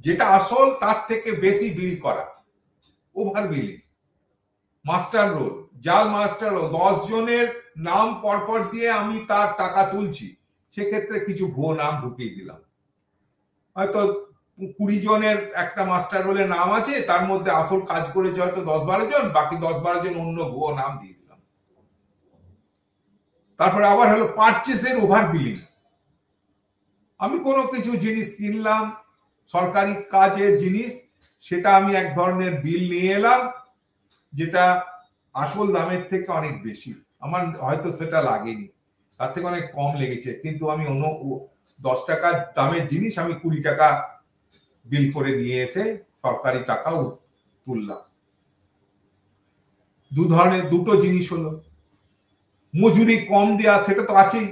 যেটা আসল তার থেকে বেশি বিল করা, ওভার বিলিং, মাস্টার রোল, জাল মাস্টার রোল। 10 জনের নাম পরপর দিয়ে আমি তার টাকা তুলছি, সেক্ষেত্রে কিছু ভুয়ো নাম ঢুকিয়ে দিলাম। হয়তো 20 জনের একটা মাস্টার রোলের নাম আছে, তার মধ্যে আসল কাজ করেছে হয়তো 10-12 জন, বাকি 10-12 জন অন্য ভুয়ো নাম দিয়ে দিলাম। তারপরে আবার হলো পারচেজের ওভার বিলিং। আমি কোনো কিছু জিনিস কিনলাম, সরকারি কাজের জিনিস, সেটা আমি এক ধরনের বিল নিয়ে এলাম, যেটা আসল দামের থেকে অনেক বেশি। আমার হয়তো সেটা লাগেনি, তার থেকে অনেক কম লেগেছে, কিন্তু আমি অন্য 10 টাকার দামের জিনিস আমি 20 টাকা বিল করে নিয়ে এসে সরকারি টাকাও তুললাম। দুটো জিনিস হলো, মজুরি কম দেয়া, সেটা তো আছেই,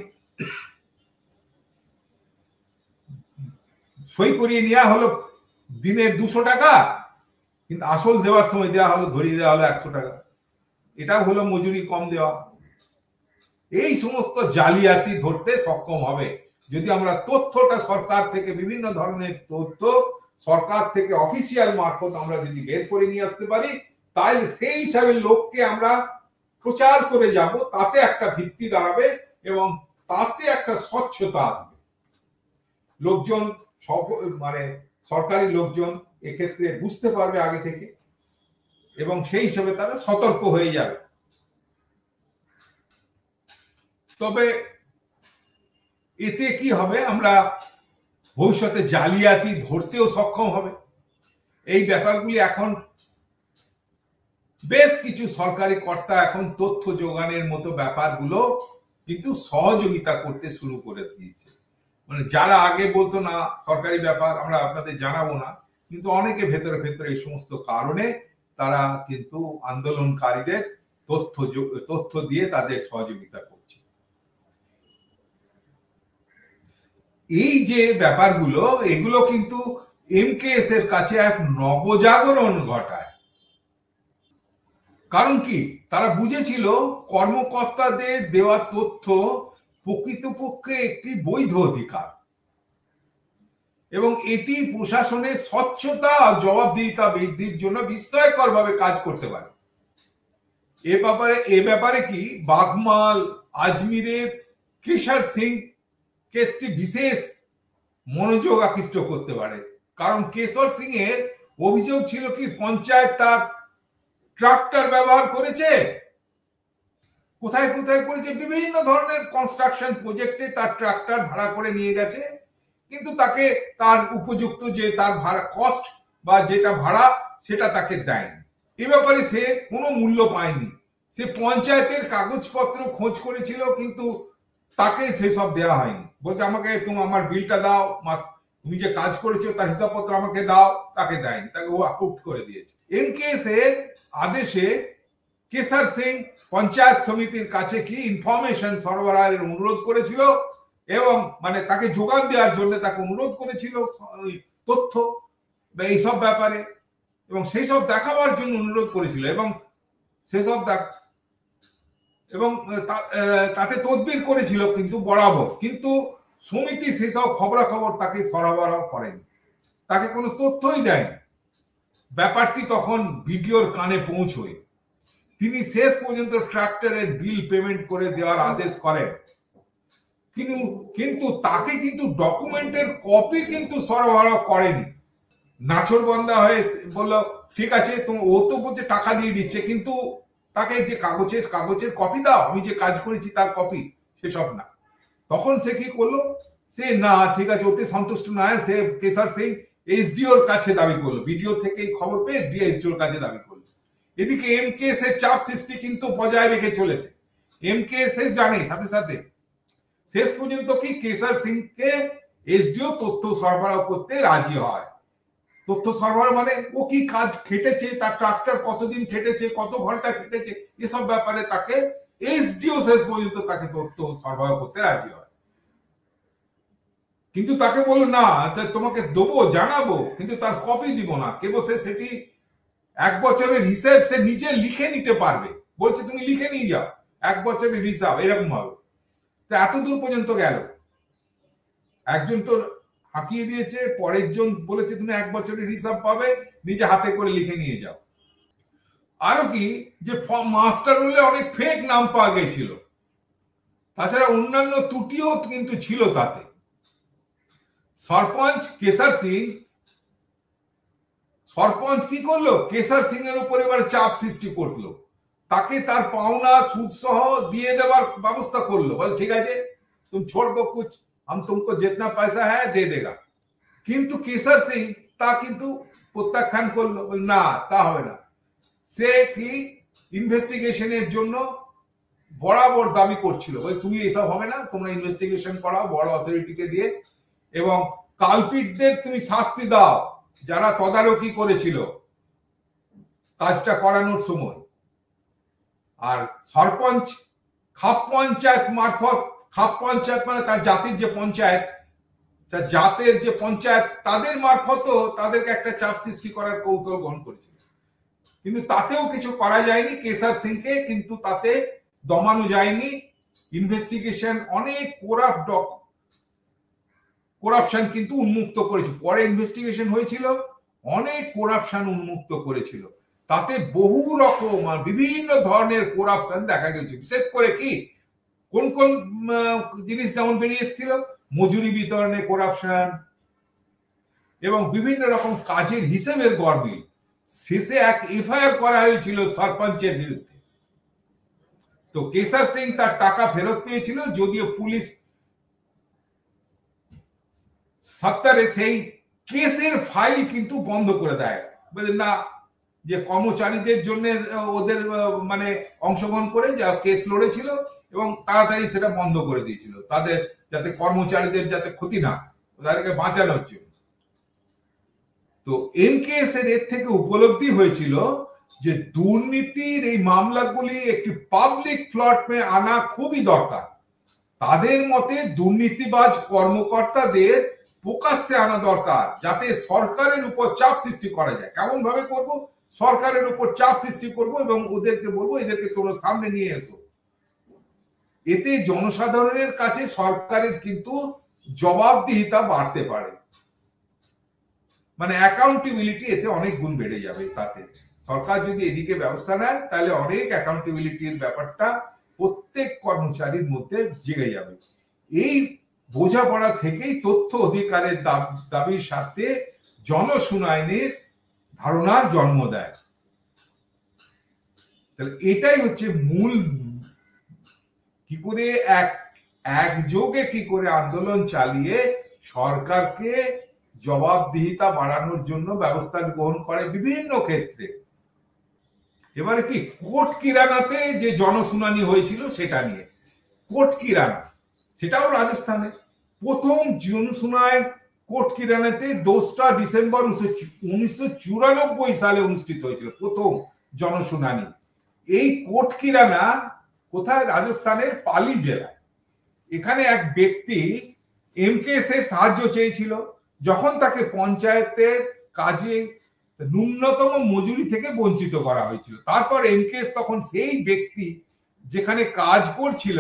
সই করিয়ে নেওয়া হলো দিনে 200 টাকা, কিন্তু আসল দেওয়ার সময় দেওয়া হলো, ধরিয়ে দেওয়া হলো 100 টাকা, এটাও হলো মজুরি কম দেওয়া। এই সমস্ত জালিয়াতি ধরতে সক্ষম হবে যদি আমরা তথ্যটা সরকার থেকে, বিভিন্ন ধরনের তথ্য সরকার থেকে অফিসিয়াল মারফত আমরা যদি বের করে নিয়ে আসতে পারি, তাহলে সেই হিসাবে লোককে আমরা প্রচার করে যাব, তাতে একটা ভিত্তি দাঁড়াবে এবং তাতে একটা স্বচ্ছতা আসবে। লোকজন মানে সরকারি লোকজন এক্ষেত্রে বুঝতে পারবে আগে থেকে এবং সেই হিসেবে তারা সতর্ক হয়ে যাবে। তবে এতে কি হবে, আমরা ভবিষ্যতে জালিয়াতি ধরতেও সক্ষম হবে। এই ব্যাপারগুলি এখন বেশ কিছু সরকারি কর্তা এখন তথ্য যোগানের মতো ব্যাপারগুলো কিন্তু সহযোগিতা করতে শুরু করে দিয়েছে। মানে যারা আগে বলতো না সরকারি ব্যাপার আমরা আপনাদের জানাবো না, কিন্তু অনেকে ভেতরে ভেতরে এই সমস্ত কারণে তারা কিন্তু আন্দোলনকারীদের তথ্য দিয়ে তাদের সহযোগিতা করছে। এই যে ব্যাপারগুলো, এগুলো কিন্তু এমকেএস এর কাছে এক নবজাগরণ ঘটায়। কারণ কি, তারা বুঝেছিল কর্মকর্তাদের দেওয়া তথ্য প্রকৃতপক্ষে একটি বৈধ অধিকার এবং এটি প্রশাসনের স্বচ্ছতা আর জবাবদিহিতা বৃদ্ধির জন্য বিস্ময়কর ভাবে কাজ করতে পারে। এ ব্যাপারে কি বাগমাল আজমিরের কেশর সিং কেসটি বিশেষ মনোযোগ আকৃষ্ট করতে পারে। কারণ কেশর সিং এর অভিযোগ ছিল কি পঞ্চায়েত তার ট্রাক্টর ব্যবহার করেছে, কোথায় কোথায় করেছে, বিভিন্ন ধরনের কনস্ট্রাকশন প্রজেক্টে তার ট্রাক্টর ভাড়া করে নিয়ে গেছে, কিন্তু তাকে তার উপযুক্ত যে তার ভাড়া কস্ট বা যেটা ভাড়া সেটা তাকে দেয়নি। এ ব্যাপারে সে কোনো মূল্য পায়নি। সে পঞ্চায়েতের কাগজপত্র খোঁজ করেছিল, কিন্তু তাকে সেসব দেওয়া হয়নি। বলছে আমাকে তুমি আমার বিলটা দাও, তুমি যে কাজ করেছো তার হিসাবপত্র আমাকে দাও, তাকে দেয়নি, তাকে ও আউট করে দিয়েছে। এমকেএস এর আদেশে কেশর সিং পঞ্চায়েত সমিতির কাছে কি ইনফরমেশন সরবরাহের অনুরোধ করেছিল এবং মানে তাকে যোগান দেওয়ার জন্য তাকে অনুরোধ করেছিল তথ্য বা এইসব ব্যাপারে, এবং সেই সব দেখাবার জন্য অনুরোধ করেছিল এবং সেসব এবং তাতে তদবির করেছিল কিন্তু বরাবর, কিন্তু সমিতি সেসব খবরাখবর তাকে সরবরাহ করেনি, তাকে কোনো তথ্যই দেয়নি। ব্যাপারটি তখন ভিডিওর কানে পৌঁছয়, তিনি শেষ পর্যন্ত ট্রাক্টরের বিল পেমেন্ট করে দেওয়ার আদেশ করেন, কিন্তু তাকে কিন্তু ডকুমেন্টের কপি কিন্তু সরবরাহ করেনি। নাছোড়বান্দা হয়ে বলল ঠিক আছে, ও তো বলছে টাকা দিয়ে দিচ্ছে, কিন্তু তাকে যে কাগজের কপি দাও, আমি যে কাজ করেছি তার কপি, সেসব না। তখন সে কি করলো, সে না ঠিক আছে ওতে সন্তুষ্ট না হয় সে কেশর সিং এসডিওর কাছে দাবি করলো, ভিডিও থেকে খবর পেয়ে এসডিওর কাছে দাবি করলো। এদিকে এমকেএস এর চাপ সৃষ্টি কিন্তু বজায় রেখে চলেছে। এমকেএস জানে সাথে সাথে শেষ পর্যন্ত কি কেশর সিংকে এসডিও তথ্য সরবরাহ করতে রাজি হয়। তথ্য সরবরাহ মানে ও কি কাজ খেটেছে, তার ট্রাক্টর কতদিন খেটেছে, কত ঘন্টা খেটেছে, এসব ব্যাপারে তাকে এসডিও শেষ পর্যন্ত তাকে তথ্য সরবরাহ করতে রাজি হয়। কিন্তু তাকে বললো না তোমাকে দেবো জানাবো, কিন্তু তার কপি দিব না, কেবল সেটি 1 বছরের হিসাব সে নিজে লিখে নিতে পারবে, বলছে তুমি লিখে নিয়ে যাও 1 বছরের হিসাব, এরকম ভাবে। তো এত দূর পর্যন্ত গেল, একজন তো হাঁকিয়ে দিয়েছে, পরের জন বলেছে তুমি 1 বছরের হিসাব পাবে, নিজে হাতে করে লিখে নিয়ে যাও। আরো কি যে মাস্টার রোলে অনেক ফেক নাম পাওয়া গেছিল, তাছাড়া অন্যান্য ত্রুটিও কিন্তু ছিল তাতে। সরপঞ্চ কি করলো, কেশর সিং এর উপর এবার চাপ সৃষ্টি করলো, তাকে তার পাওনা সুদ সহ দিয়ে দেওয়ার ব্যবস্থা করলো, বল ঠিক আছে তুমি छोड़ दो कुछ, हम तुमको जितना पैसा है दे देगा। কিন্তু কেশর সিং তা কিন্তু প্রত্যাখ্যান করলো, না তা হবে না। সে কি ইনভেস্টিগেশনের জন্য বরাবর দাবি করছিল, তুমি এসব হবে না, তোমরা ইনভেস্টিগেশন করাও বড় অথরিটিকে দিয়ে, এবং কালপিটদের তুমি শাস্তি দাও যারা তদারকি করেছিল কাজটা করানোর সময়। আর সরপঞ্চ খাপ পঞ্চায়েত মারফত, খাপ পঞ্চায়েত মানে তার জাতির যে পঞ্চায়েত, তার জাতের যে পঞ্চায়েত, তাদের মারফতও তাদেরকে একটা চাপ সৃষ্টি করার কৌশল গ্রহণ করেছিল, কিন্তু তাতেও কিছু করা যায়নি। কেসার সিংকে কিন্তু তাতে দমানো যায়নি। ইনভেস্টিগেশন অনেক করাপশন কিন্তু উন্মুক্ত করেছিল। পরে ইনভেস্টিগেশন হয়েছিল, অনেক করাপশন উন্মুক্ত করেছিল। তাতে বহু রকম বিভিন্ন ধরনের করাপশন দেখা গেছে। বিশেষ করে কি কোন কোন জিনিস যেমন বেরিয়ে এসেছিল, মজুরি বিতরণে করাপশন এবং বিভিন্ন রকম কাজের হিসেবের গরমিল। শেষে এক এফআইআর করা হয়েছিল সরপঞ্চের বিরুদ্ধে। তো কেসার সিং তার টাকা ফেরত পেয়েছিল, যদিও পুলিশ 70 সেই কেসের ফাইল কিন্তু বন্ধ করে দেয়, না যে কর্মচারীদের জন্য ওদের মানে অংশগ্রহণ করে যা কেস লড়েছিল, এবং তাড়াতাড়ি সেটা বন্ধ করে দিয়েছিল, তাদের যাতে কর্মচারীদের যাতে ক্ষতি না, তাদেরকে বাঁচানোর জন্য। তো এমকেএস এর থেকে উপলব্ধি হয়েছিল যে দুর্নীতির এই মামলাগুলি একটি পাবলিক প্ল্যাটফর্মে আনা খুবই দরকার। তাদের মতে দুর্নীতিবাজ কর্মকর্তাদের প্রকাশ্যে আনা দরকার, যাতে সরকারের উপর চাপ সৃষ্টি করা যায়। কেমন ভাবে করব? সরকারের উপর চাপ সৃষ্টি করব এবং ওদেরকে বলবো এদেরকে তোমরা সামনে নিয়ে এসো। এতে জনসাধারণের কাছে সরকারের কিন্তু জবাবদিহিতা বাড়তে পারে, মানে অ্যাকাউন্টেবিলিটি এতে অনেক গুণ বেড়ে যাবে। তাতে সরকার যদি এদিকে ব্যবস্থা নেয় তাহলে অনেক অ্যাকাউন্টেবিলিটির ব্যাপারটা প্রত্যেক কর্মচারীর মধ্যে জেগে যাবে। এই বোঝাপড়া থেকেই তথ্য অধিকারের দাবির স্বার্থে জনশুনানির ধারণার জন্ম দেয়। তাহলে এটাই হচ্ছে মূল, কি করে একযোগে কি করে আন্দোলন চালিয়ে সরকারকে জবাবদিহিতা বাড়ানোর জন্য ব্যবস্থা গ্রহণ করে বিভিন্ন ক্ষেত্রে। এবারে কি কোর্ট কিরানাতে যে জনশুনানি হয়েছিল সেটা নিয়ে, কোর্ট কিরানা সেটাও রাজস্থানে প্রথম জনশুনানি কোর্ট কিরানাতে 2 ডিসেম্বর 1994 সালে অনুষ্ঠিত হয়েছিল প্রথম জনশুনানি। এই কোর্ট কিরানা কোথায়? রাজস্থানের পালি জেলায়। এখানে এক ব্যক্তি এমকেএস এর সাহায্য চেয়েছিল, যখন তাকে পঞ্চায়েতের কাজে ন্যূনতম মজুরি থেকে বঞ্চিত করা হয়েছিল। তারপর এমকেএস তখন সেই ব্যক্তি যেখানে কাজ করছিল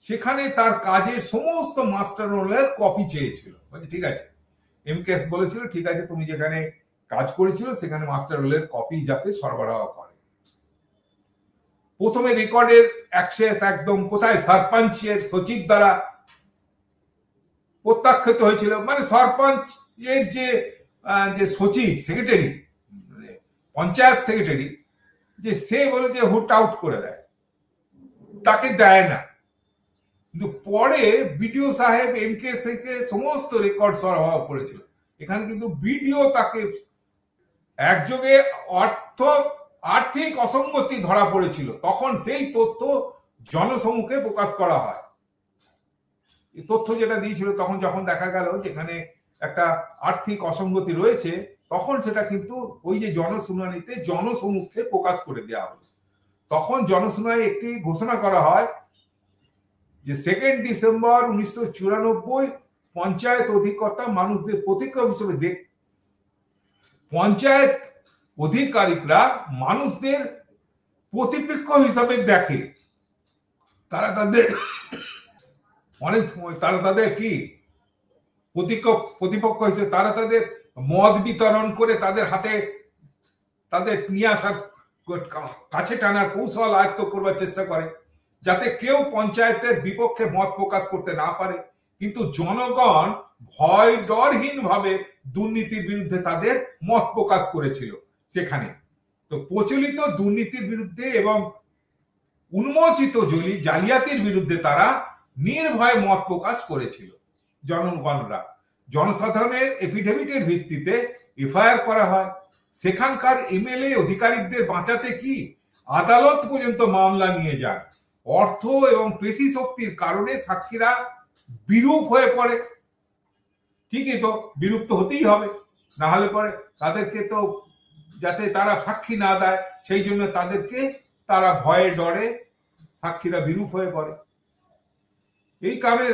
সেখানে তার কাজের সমস্ত মাস্টার রোলের কপি চেয়েছিল। ঠিক আছে, এমকেএস বলেছিল ঠিক আছে তুমি যেখানে কাজ করেছিল সেখানে মাস্টার রোলের কপি যাতে সরবরাহ করে। প্রথমে রেকর্ডের অ্যাক্সেস একদম কোথায়? সরপঞ্চের সচিব দ্বারা প্রত্যাখ্যাত হয়েছিল। মানে সরপঞ্চ এর যে সচিব, সেক্রেটারি, পঞ্চায়েত সেক্রেটারি, যে সে বলে যে হুট আউট করে দেয়, তাকে দেয় না। কিন্তু পরে বিডিও সাহেব এমকেএস থেকে সমস্ত রেকর্ড সরবরাহ করেছিল। এখানে কিন্তু বিডিও তাকে একযোগে আর্থিক অসঙ্গতি ধরা পড়েছিল, তখন সেই তথ্য জনসমুখে প্রকাশ করা হয়। এই তথ্য যেটা দিয়েছিল তখন যখন দেখা গেল যেখানে একটা আর্থিক অসঙ্গতি রয়েছে, তখন সেটা কিন্তু ওই যে জনশুনানিতে জনসমুখে প্রকাশ করে দেওয়া হলো। তখন জনশুনানি একটি ঘোষণা করা হয় যে 2 ডিসেম্বর 1994 পঞ্চায়েত অধিকর্তা মানুষদের প্রতিক্রিয়া হিসেবে পঞ্চায়েত অধিকারিকরা মানুষদের প্রতিপক্ষ হিসাবে দেখে। তারা তাদের অনেক সময় তারা তাদের কি প্রতিপক্ষ হিসেবে তারা তাদের মদ বিতরণ করে তাদের হাতে তাদের নিয়ে আসার কাছে টানার কৌশল আয়ত্ত করবার চেষ্টা করে, যাতে কেউ পঞ্চায়েতের বিপক্ষে মত প্রকাশ করতে না পারে। কিন্তু জনগণ ভয় ডরহীন ভাবে দুর্নীতির বিরুদ্ধে তাদের মত প্রকাশ করেছিল সেখানে। তো প্রচলিত দুর্নীতির বিরুদ্ধে এবং উন্মোচিত জালিয়াতির বিরুদ্ধে তারা নির্ভয়ে মত প্রকাশ করেছিল। জনগণরা জনসাধারণের এফিডেভিটের ভিত্তিতে এফআইআর করা হয়। সেখানকার এমএলএ অধিকারিকদের বাঁচাতে কি আদালত পর্যন্ত মামলা নিয়ে যান। অর্থ এবং পেশি শক্তির কারণে সাক্ষীরা বিরূপ হয়ে পড়ে। ঠিকই তো, বিরূপ তো হতেই হবে, না হলে পরে তাদেরকে তো যাতে তারা সাক্ষী না দেয় সেই জন্য তাদেরকে তারা ভয়ে ডরে সাক্ষীরা বিরূপ হয়ে পড়ে। এই কারণে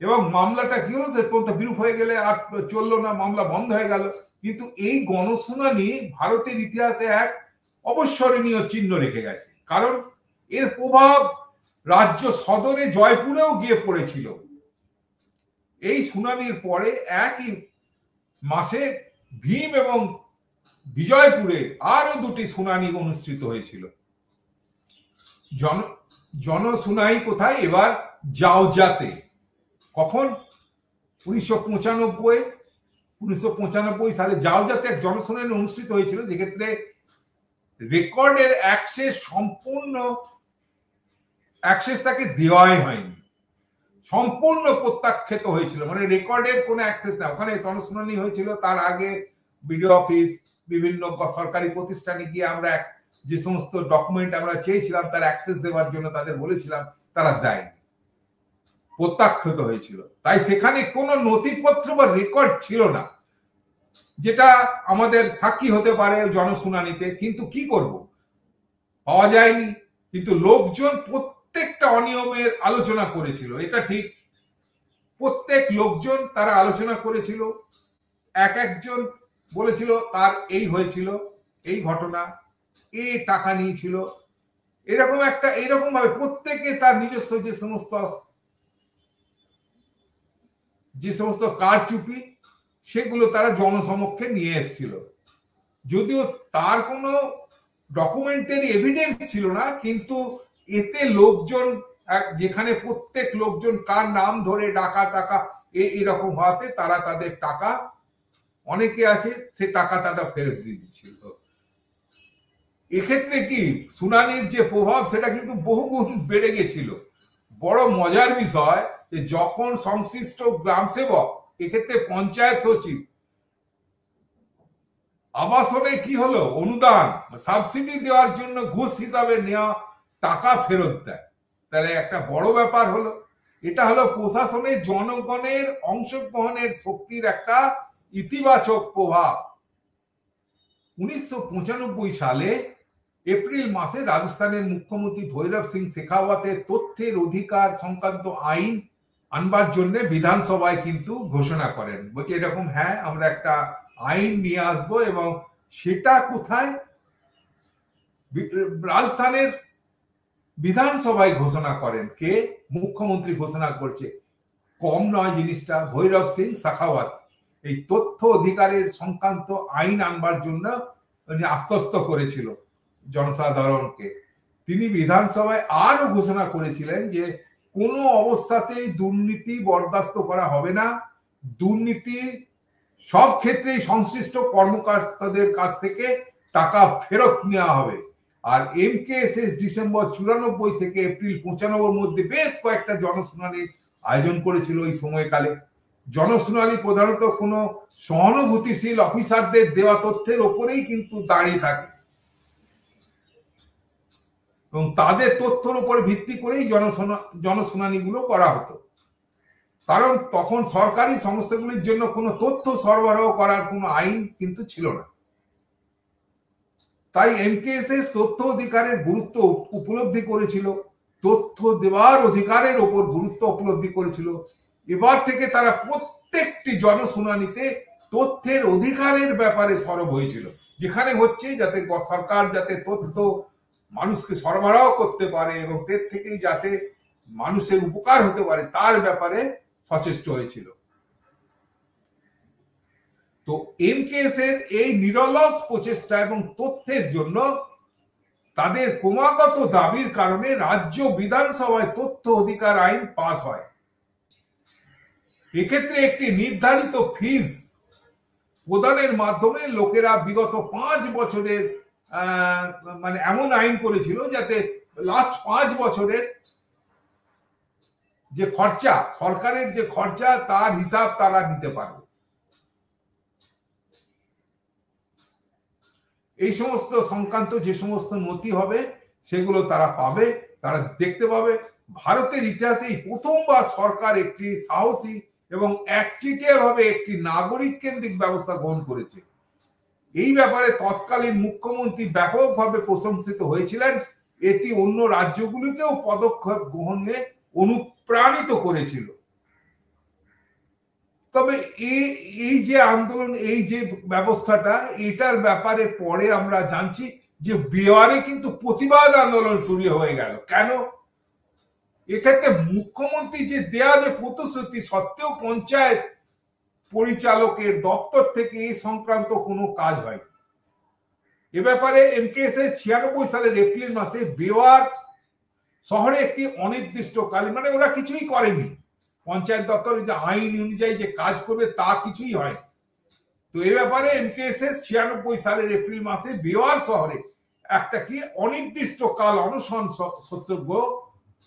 এবং মামলাটা কি হলো, সে পর্যন্ত বিরূপ হয়ে গেলে আর চললো না, মামলা বন্ধ হয়ে গেল। কিন্তু এই গণশুনানি ভারতের ইতিহাসে এক অবিস্মরণীয় চিহ্ন রেখে গেছে, কারণ এর প্রভাব রাজ্য সদরে জয়পুরেও গিয়ে পড়েছিল। এই শুনানির পরে একই মাসে ভীম এবং বিজয়পুরে আরো দুটি শুনানি অনুষ্ঠিত হয়েছিল। জনশুনানি কোথায়? এবার জাওজাতে। কখন? 1995 সালে জাওজাতে এক জনশুনানি অনুষ্ঠিত হয়েছিল, যেক্ষেত্রে রেকর্ডের সম্পূর্ণ অ্যাক্সেস তাকে দেওয়াই হয়নি, সম্পূর্ণ প্রত্যাখ্যাত হয়েছিল, মানে রেকর্ডের কোনো অ্যাক্সেস না। ওখানে জনশুনানি হয়েছিল, তার আগে বিডিও অফিস, বিভিন্ন সরকারি প্রতিষ্ঠানে গিয়ে আমরা যে সমস্ত ডকুমেন্ট আমরা চেয়েছিলাম তার অ্যাক্সেস দেওয়ার জন্য তাদের বলেছিলাম, তারা দেয়নি, প্রত্যাখ্যাত হয়েছিল। তাই সেখানে কোনো নথিপত্র বা রেকর্ড ছিল না যেটা আমাদের সাক্ষী হতে পারে জনশুনানিতে। কিন্তু কি করব, পাওয়া যায়নি। কিন্তু লোকজন প্রত্যেকটা অনিয়মের আলোচনা করেছিল, এটা ঠিক। প্রত্যেক লোকজন তারা আলোচনা করেছিল, এক একজন বলেছিল তার এই হয়েছিল, এই ঘটনা, এ টাকা নিয়েছিল, এরকম ভাবে প্রত্যেকে তার নিজস্ব যে সমস্ত কারচুপি সেগুলো তারা জনসমক্ষে নিয়ে এসেছিল। যদিও তার কোনো ডকুমেন্টারি এভিডেন্স ছিল না, কিন্তু এতে লোকজন, যেখানে প্রত্যেক লোকজন কার নাম ধরে টাকা এরকম হওয়াতে তারা তাদের টাকা, অনেকে আছে সে টাকা তারা ফেরত দিয়ে দিচ্ছিল। এক্ষেত্রে কি শুনানির যে প্রভাব সেটা কিন্তু বহুগুণ বেড়ে গেছিল। বড় মজার বিষয় যে যখন সংশ্লিষ্ট গ্রাম সেবক, এক্ষেত্রে পঞ্চায়েত সচিব, আবাসনে কি হলো, অনুদান সাবসিডি দেওয়ার জন্য ঘুষ হিসাবে নেওয়া টাকা ফেরত দেয়, তাহলে একটা বড় ব্যাপার হলো। এটা হলো প্রশাসনের জনগণের অংশগ্রহণের শক্তির একটা ইতিবাচক প্রভাব। 1995 সালে এপ্রিল মাসে রাজস্থানের মুখ্যমন্ত্রী ভৈরব সিং শেখাওয়াতের তথ্যের অধিকার সংক্রান্ত আইন আনবার জন্য বিধানসভায় কিন্তু ঘোষণা করেন, বলছে এরকম হ্যাঁ আমরা একটা আইন নিয়ে আসবো। এবং সেটা কোথায়? রাজস্থানের বিধানসভায় ঘোষণা করেন। কে? মুখ্যমন্ত্রী ঘোষণা করছে। কম নয় জিনিসটা। ভৈরব সিং শেখাওয়াত এই তথ্য অধিকারের সংক্রান্ত আইন আনবার জন্য আশ্বস্ত করেছিল জনসাধারণকে। তিনি বিধানসভায় আরো ঘোষণা করেছিলেন যে কোনো অবস্থাতেই দুর্নীতি বরদাস্ত করা হবে না, দুর্নীতি সব ক্ষেত্রেই সংশ্লিষ্ট কর্মকর্তাদের কাছ থেকে টাকা ফেরত নেওয়া হবে। আর এমকেএসএস ডিসেম্বর 94 থেকে এপ্রিল 95 মধ্যে বেশ কয়েকটা জনশুনানির আয়োজন করেছিল। এই সময়কালে জনশুনানি প্রধানত কোনো সহানুভূতিশীল অফিসারদের দেওয়া তথ্যের ওপরেই কিন্তু দাঁড়িয়ে থাকে এবং তাদের তথ্যের উপর ভিত্তি করেই জনশুনানিগুলো করা হতো, কারণ তখন সরকারি সংস্থাগুলির জন্য কোনো তথ্য সরবরাহ করার কোনো আইন কিন্তু ছিল না। তাই এমকেএসএস তথ্য অধিকারের গুরুত্ব উপলব্ধি করেছিল, তথ্য দেওয়ার অধিকারের ওপর গুরুত্ব উপলব্ধি করেছিল। এবার থেকে তারা প্রত্যেকটি জনশুনানিতে তথ্যের অধিকারের ব্যাপারে সরব হয়েছিল, যেখানে হচ্ছে যাতে সরকার যাতে তথ্য মানুষকে সরবরাহ করতে পারে এবং এর থেকেই যাতে মানুষের উপকার হতে পারে তার ব্যাপারে সচেষ্ট হয়েছিল। তো এমকেএস এর এই নিরলস প্রচেষ্টা এবং তথ্যের জন্য তাদের ক্রমাগত দাবির কারণে রাজ্য বিধানসভায় তথ্য অধিকার আইন পাস হয়। এক্ষেত্রে একটি নির্ধারিত ফিস প্রদানের মাধ্যমে লোকেরা বিগত 5 বছরের মানে এমন আইন করেছিল যাতে লাস্ট 5 বছরের যে খরচা, সরকারের যে খরচা তার হিসাব তারা নিতে পারবে। এই সমস্ত সংক্রান্ত যে সমস্ত নথি হবে সেগুলো তারা পাবে, তারা দেখতে পাবে। ভারতের ইতিহাসে এই প্রথমবার সরকার একটি সাহসী এবং একচেটিয়া ভাবে একটি নাগরিক কেন্দ্রিক ব্যবস্থা গ্রহণ করেছে। এই ব্যাপারে তৎকালীন মুখ্যমন্ত্রী ব্যাপকভাবে প্রশংসিত হয়েছিলেন। এটি অন্য রাজ্যগুলিকেও পদক্ষেপ গ্রহণে অনুপ্রাণিত করেছিল। তবে এই যে আন্দোলন, এই যে ব্যবস্থাটা, এটার ব্যাপারে পরে আমরা জানছি যে বিহারে কিন্তু প্রতিবাদ আন্দোলন শুরু হয়ে গেল। কেন? এক্ষেত্রে মুখ্যমন্ত্রী যে দেয়া যে প্রতিশ্রুতি সত্ত্বেও পঞ্চায়েত পরিচালকের দপ্তর থেকে এই সংক্রান্ত কোনো কাজ হয়। এ ব্যাপারে এমকেএসএস 96 সালের এপ্রিল মাসে বেওয়ার শহরে একটি অনির্দিষ্টকালীন, মানে ওরা কিছুই করেনি, পঞ্চায়েত দপ্তর যে আইন অনুযায়ী যে কাজ করবে তা কিছুই হয়। তো এই ব্যাপারে এমকেএসএস 96 সালের এপ্রিল মাসে বেওয়ার শহরে একটা কি অনির্দিষ্টকাল অনশন সত্যাগ্রহ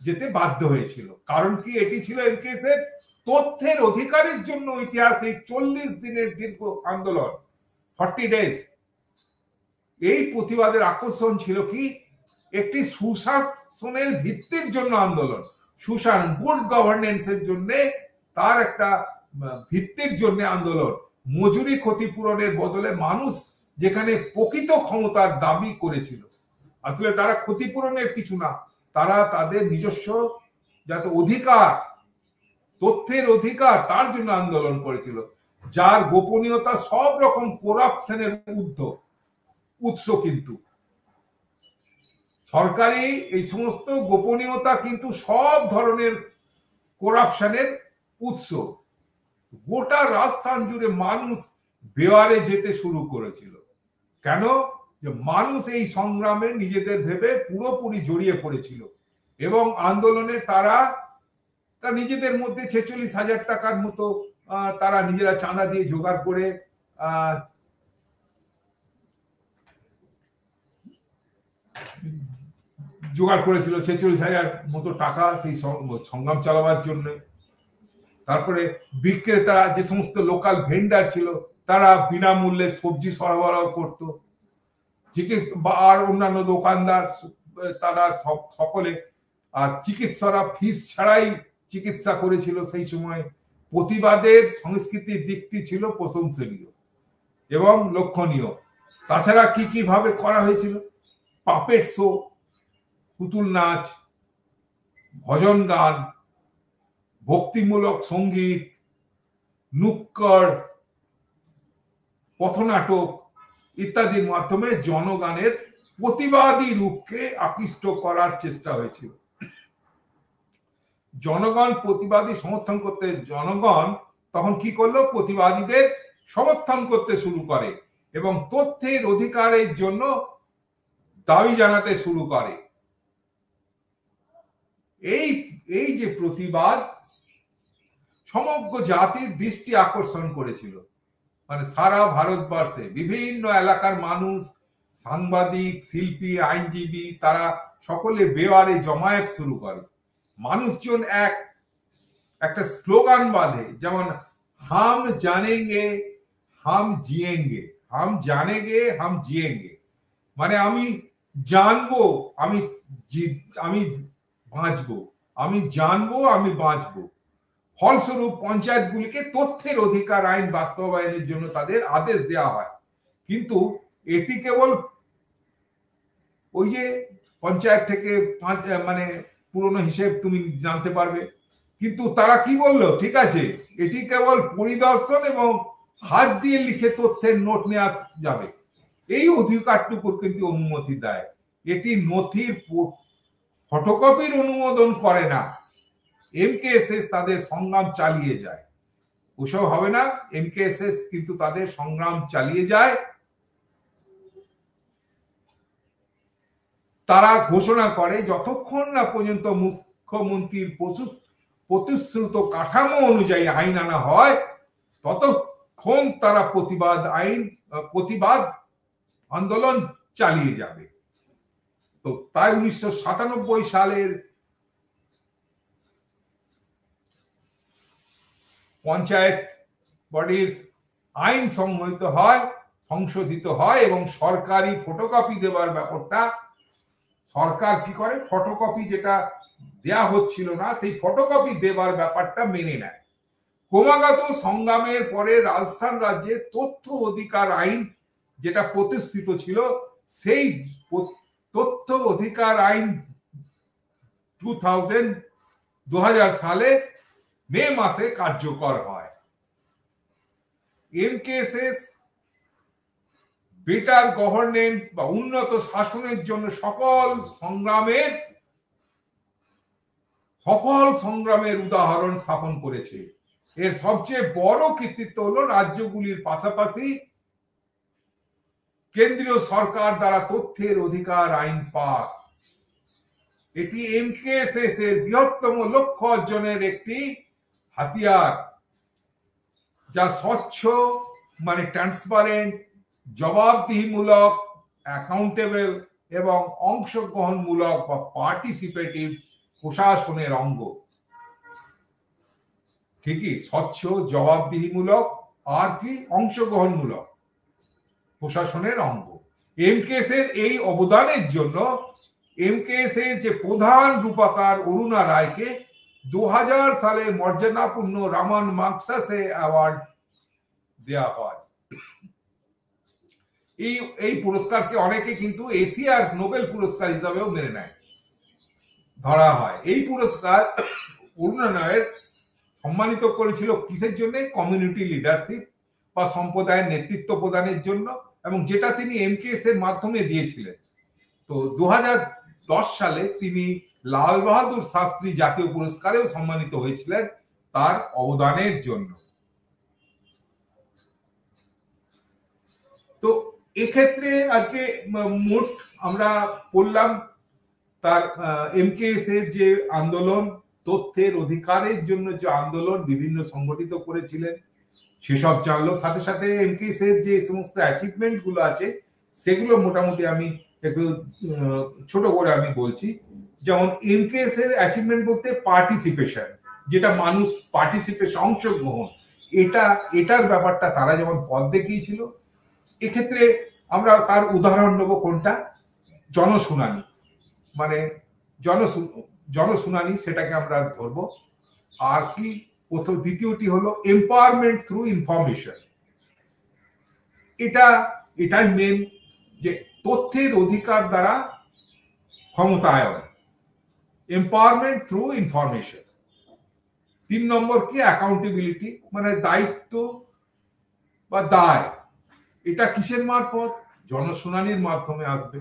যেতে বাধ্য হয়েছিল। কারণ কি? এটি ছিল এমকেএসএস তথ্যের অধিকারের জন্য ঐতিহাসিক 40 দিনের দীর্ঘ আন্দোলন, 40 ডেজ। এই প্রতিবাদের আকর্ষণ ছিল কি? একটি সুশাসনের ভিত্তির জন্য আন্দোলন, সুশাসন, গুড গভর্নেন্সের জন্য, তার একটা ভিত্তির জন্য আন্দোলন। মজুরি ক্ষতিপূরণের বদলে মানুষ যেখানে প্রকৃত ক্ষমতার দাবি করেছিল, আসলে তারা ক্ষতিপূরণের কিছু না, তারা তাদের নিজস্ব যাতে অধিকার, তথ্যের অধিকার, তার জন্য আন্দোলন করেছিল, যার গোপনীয়তা সব রকম করাপশনের উৎস। কিন্তু সরকারি এই সমস্ত গোপনীয়তা কিন্তু সব ধরনের করাপশনের উৎস। গোটা রাজস্থান জুড়ে মানুষ বেওয়ারে যেতে শুরু করেছিল। কেন? যে মানুষ এই সংগ্রামে নিজেদের ভেবে পুরোপুরি জড়িয়ে পড়েছিল এবং আন্দোলনে তারা নিজেদের মধ্যে 46,000 টাকার মতো তারা নিজেরা চাঁদা দিয়ে জোগাড় করে করেছিল 46,000 মতো টাকা সেই সংগ্রাম চালাবার জন্য। তারপরে বিক্রেতারা, যে সমস্ত লোকাল ভেন্ডার ছিল, তারা বিনামূল্যে সবজি সরবরাহ করত। আর অন্যান্য দোকানদার তারা সকলে, আর চিকিৎসকরা ফিস ছাড়াই চিকিৎসা করেছিল সেই সময়। প্রতিবাদের সংস্কৃতির দিকটি ছিল প্রশংসনীয় এবং লক্ষণীয়। তাছাড়া কি কি ভাবে করা হয়েছিল? পাপেট শো, পুতুল নাচ, ভজন গান, ভক্তিমূলক সঙ্গীত, নুক্কড়, পথনাটক ইত্যাদির মাধ্যমে জনগণের প্রতিবাদী রূপকে আকৃষ্ট করার চেষ্টা হয়েছিল। জনগণ প্রতিবাদী সমর্থন করতে, জনগণ তখন কি করলো? প্রতিবাদীদের সমর্থন করতে শুরু করে এবং তথ্যের অধিকারের জন্য দাবি জানাতে শুরু করে। এই যে প্রতিবাদ সমগ্র জাতির দৃষ্টি আকর্ষণ করেছিল। মানে সারা ভারতবর্ষে বিভিন্ন এলাকার মানুষ, সাংবাদিক, শিল্পী, আইনজীবী, তারা সকলে বেওয়ারে জমায়েত শুরু করে। মানুষজন একটা স্লোগান বাঁধে, যেমন হাম জানেঙ্গে হাম জিয়েঙ্গে, হাম জানেঙ্গে হাম জিয়েঙ্গে, মানে আমি জানবো, আমি বাঁচবো, আমি জানবো, আমি বাঁচবো। ফলস্বরূপ পঞ্চায়েতগুলিকে তথ্যের অধিকার আইন বাস্তবায়নের জন্য তাদের আদেশ দেওয়া হয়। কিন্তু এটি কেবল ওই যে পঞ্চায়েত থেকে মানে পুরনো হিসেব তুমি জানতে পারবে, কিন্তু তারা কি বললো? ঠিক আছে, এটি কেবল পরিদর্শন এবং হাত দিয়ে লিখে তথ্যের নোট নেওয়া যাবে, এই অধিকারটুকুর কিন্তু অনুমতি দেয়। এটি নথির ফটোকপির অনুমোদন করে না। এমকেএসএস তাদের সংগ্রাম চালিয়ে যায়, ওসব হবে না। এমকেএসএস কিন্তু তাদের সংগ্রাম চালিয়ে যায়। তারা ঘোষণা করে যতক্ষণ না পর্যন্ত মুখ্যমন্ত্রীর প্রতিশ্রুত কাঠামো অনুযায়ী আইন আনা হয়, ততক্ষণ তারা প্রতিবাদ আন্দোলন চালিয়ে যাবে। তো তাই 1997 সালের পঞ্চায়েত বডির আইন সংহিত হয় সংশোধিত হয় এবং সরকারি ফটোকপি দেওয়ার ব্যাপারটা সরকার কি করে, ফটোকপি যেটা দেয়া হচ্ছিল না সেই ফটোকপি দেওয়ার ব্যাপারটা মেনে নেয়। ক্রমাগত সংগ্রামের পরে রাজস্থান রাজ্যে তথ্য অধিকার আইন যেটা প্রতিষ্ঠিত ছিল, সেই তথ্য অধিকার আইন 2000 সালে মে মাসে কার্যকর হয়। এমকেএসএস বেটার গভর্নেন্স বা উন্নত শাসনের জন্য সফল সংগ্রামের উদাহরণ স্থাপন করেছে। এর সবচেয়ে বড় কৃতিত্ব হলো রাজ্যগুলির পাশাপাশি কেন্দ্রীয় সরকার দ্বারা তথ্যের অধিকার আইন পাস। এটি এমকেএসএস এর বৃহত্তম লক্ষ্য অর্জনের একটি হাতিয়ার, যা স্বচ্ছ মানে ট্রান্সপারেন্ট, জবাবদিহিমূলক অ্যাকাউন্টেবল এবং অংশগ্রহণমূলক বা পার্টিসিপেটিভ প্রশাসনের অঙ্গ। ঠিকই, স্বচ্ছ, জবাবদিহিমূলক আর কি অংশগ্রহণমূলক প্রশাসনের অঙ্গ। এমকেএস এর এই অবদানের জন্য এমকেএস এর যে প্রধান রূপকার অরুণা রায়কে 2000 সালে মর্যাদাপূর্ণ রামান মাগসেসে অ্যাওয়ার্ড দেওয়া হয়। এই পুরস্কারকে অনেকে কিন্তু এশিয়ার নোবেল পুরস্কার হিসাবেও মেনে নেয়, ধরা হয়। এই পুরস্কার অরুণা রায়ের সম্মানিত করেছিল কিসের জন্য? কমিউনিটি লিডারশিপ বা সম্প্রদায়ের নেতৃত্ব প্রদানের জন্য, এবং যেটা তিনি এমকেএস এর মাধ্যমে দিয়েছিলেন। তো 2010 সালে তিনি লাল বাহাদুর শাস্ত্রী জাতীয় পুরস্কারেও সম্মানিত হয়েছিলেন তার অবদানের জন্য। তো এক্ষেত্রে আজকে মোট আমরা পড়লাম তার এমকেএস এর যে আন্দোলন, তথ্যের অধিকারের জন্য যে আন্দোলন বিভিন্ন সংগঠিত করেছিলেন সেসব জানলো। সাথে সাথে এমকেএস এর যে সমস্ত অ্যাচিভমেন্ট গুলো আছে সেগুলো মোটামুটি আমি একটু ছোট করে আমি বলছি। যেমন এমকেএস এর অ্যাচিভমেন্ট বলতে পার্টিসিপেশন, যেটা মানুষ পার্টিসিপেশন, অংশগ্রহণ, এটার ব্যাপারটা তারা যেমন পথ দেখিয়েছিল। এক্ষেত্রে আমরা তার উদাহরণ নেব কোনটা? জনশুনানি, মানে জনশুনানি, সেটাকে আমরা ধরবো। আর কি দ্বিতীয়টি হলো এম্পাওয়ারমেন্ট থ্রু ইনফরমেশন। এটাই মেন, যে তথ্যের অধিকার দ্বারা ক্ষমতায়ন, এম্পাওয়ারমেন্ট থ্রু ইনফরমেশন। 3 নম্বর কি? অ্যাকাউন্টেবিলিটি, মানে দায়িত্ব বা দায়। এটা কিসের মারফত? জনশুনানির মাধ্যমে আসবে।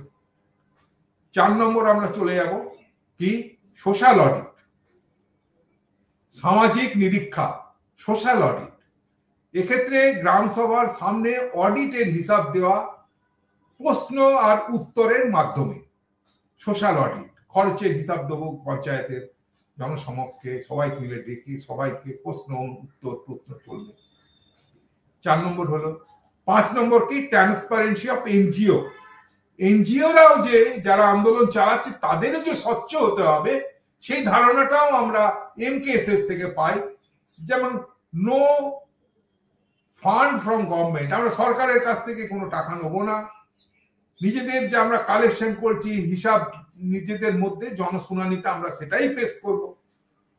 4 নম্বর আমরা চলে যাব কি? সোশ্যাল অডিট, সামাজিক নিরীক্ষা, সোশ্যাল অডিট। এক্ষেত্রে গ্রাম সভার সামনে অডিটের হিসাব দেওয়া প্রশ্ন আর উত্তরের মাধ্যমে। সোশ্যাল অডিট, খরচের হিসাব দেবো পঞ্চায়েতের জনসমক্ষে, সবাই মিলে ডেকে সবাইকে প্রশ্ন চলবে। 4 নম্বর হলো। 5 নম্বর কি? Transparency of NGO. এনজিওরাও যে যারা আন্দোলন চালাচ্ছে তাদেরও যে স্বচ্ছ হতে হবে, সেই ধারণাটাও আমরা এমকেএসএস থেকে পাই। যেমন নো ফান্ড ফ্রম গভর্নমেন্ট, আমরা সরকারের কাছ থেকে কোনো টাকা নেবো না, নিজেদের যে আমরা কালেকশন করছি হিসাব নিজেদের মধ্যে, জনশুনানিতে আমরা সেটাই পেশ করব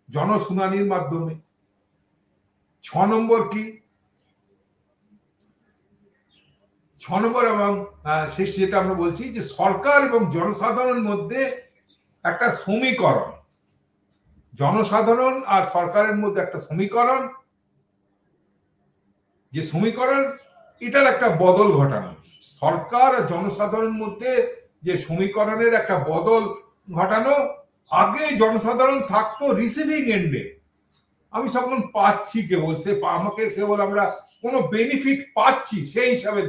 জনশুনানির মাধ্যমে। 6 নম্বর কি? 6 নম্বর এবং শেষ যেটা আমরা বলছি, যে সরকার এবং জনসাধারণের মধ্যে একটা সমীকরণ, জনসাধারণ আর সরকারের মধ্যে একটা সমীকরণ, যে সমীকরণ এটার একটা বদল ঘটানো। সরকার আর জনসাধারণের মধ্যে যে সমীকরণের একটা বদল ঘটানো। আগে জনসাধারণ থাকতো রিসিভিং এন্ডে, আমি সকল পাচ্ছি, কেবল সে আমাকে কেবল আমরা কোনো বেনিফিট পাচ্ছি সেই হিসাবে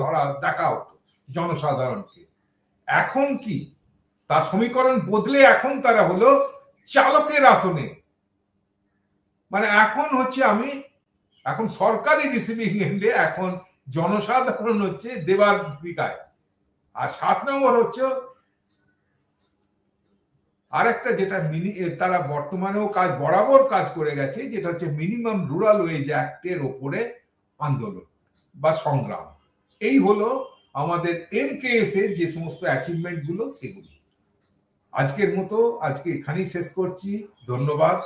দেখা হতো জনসাধারণকে। এখন কি? তার সমীকরণ বদলে এখন তারা হলো চালকের আসনে, মানে এখন হচ্ছে এখন সরকারি রিসিভিং এন্ডে, এখন জনসাধারণ হচ্ছে দেবার ভূমিকায়। আর 7 নম্বর হচ্ছে আরেকটা, যেটা তারা বর্তমানেও বরাবর কাজ করে গেছে, যেটা হচ্ছে মিনিমাম রুরাল ওয়েজ অ্যাক্টের ওপরে আন্দোলন বা সংগ্রাম। এই হলো আমাদের এমকেএস এর যে সমস্ত অ্যাচিভমেন্ট গুলো সেগুলো। আজকের মতো আজকে এখানেই শেষ করছি। ধন্যবাদ।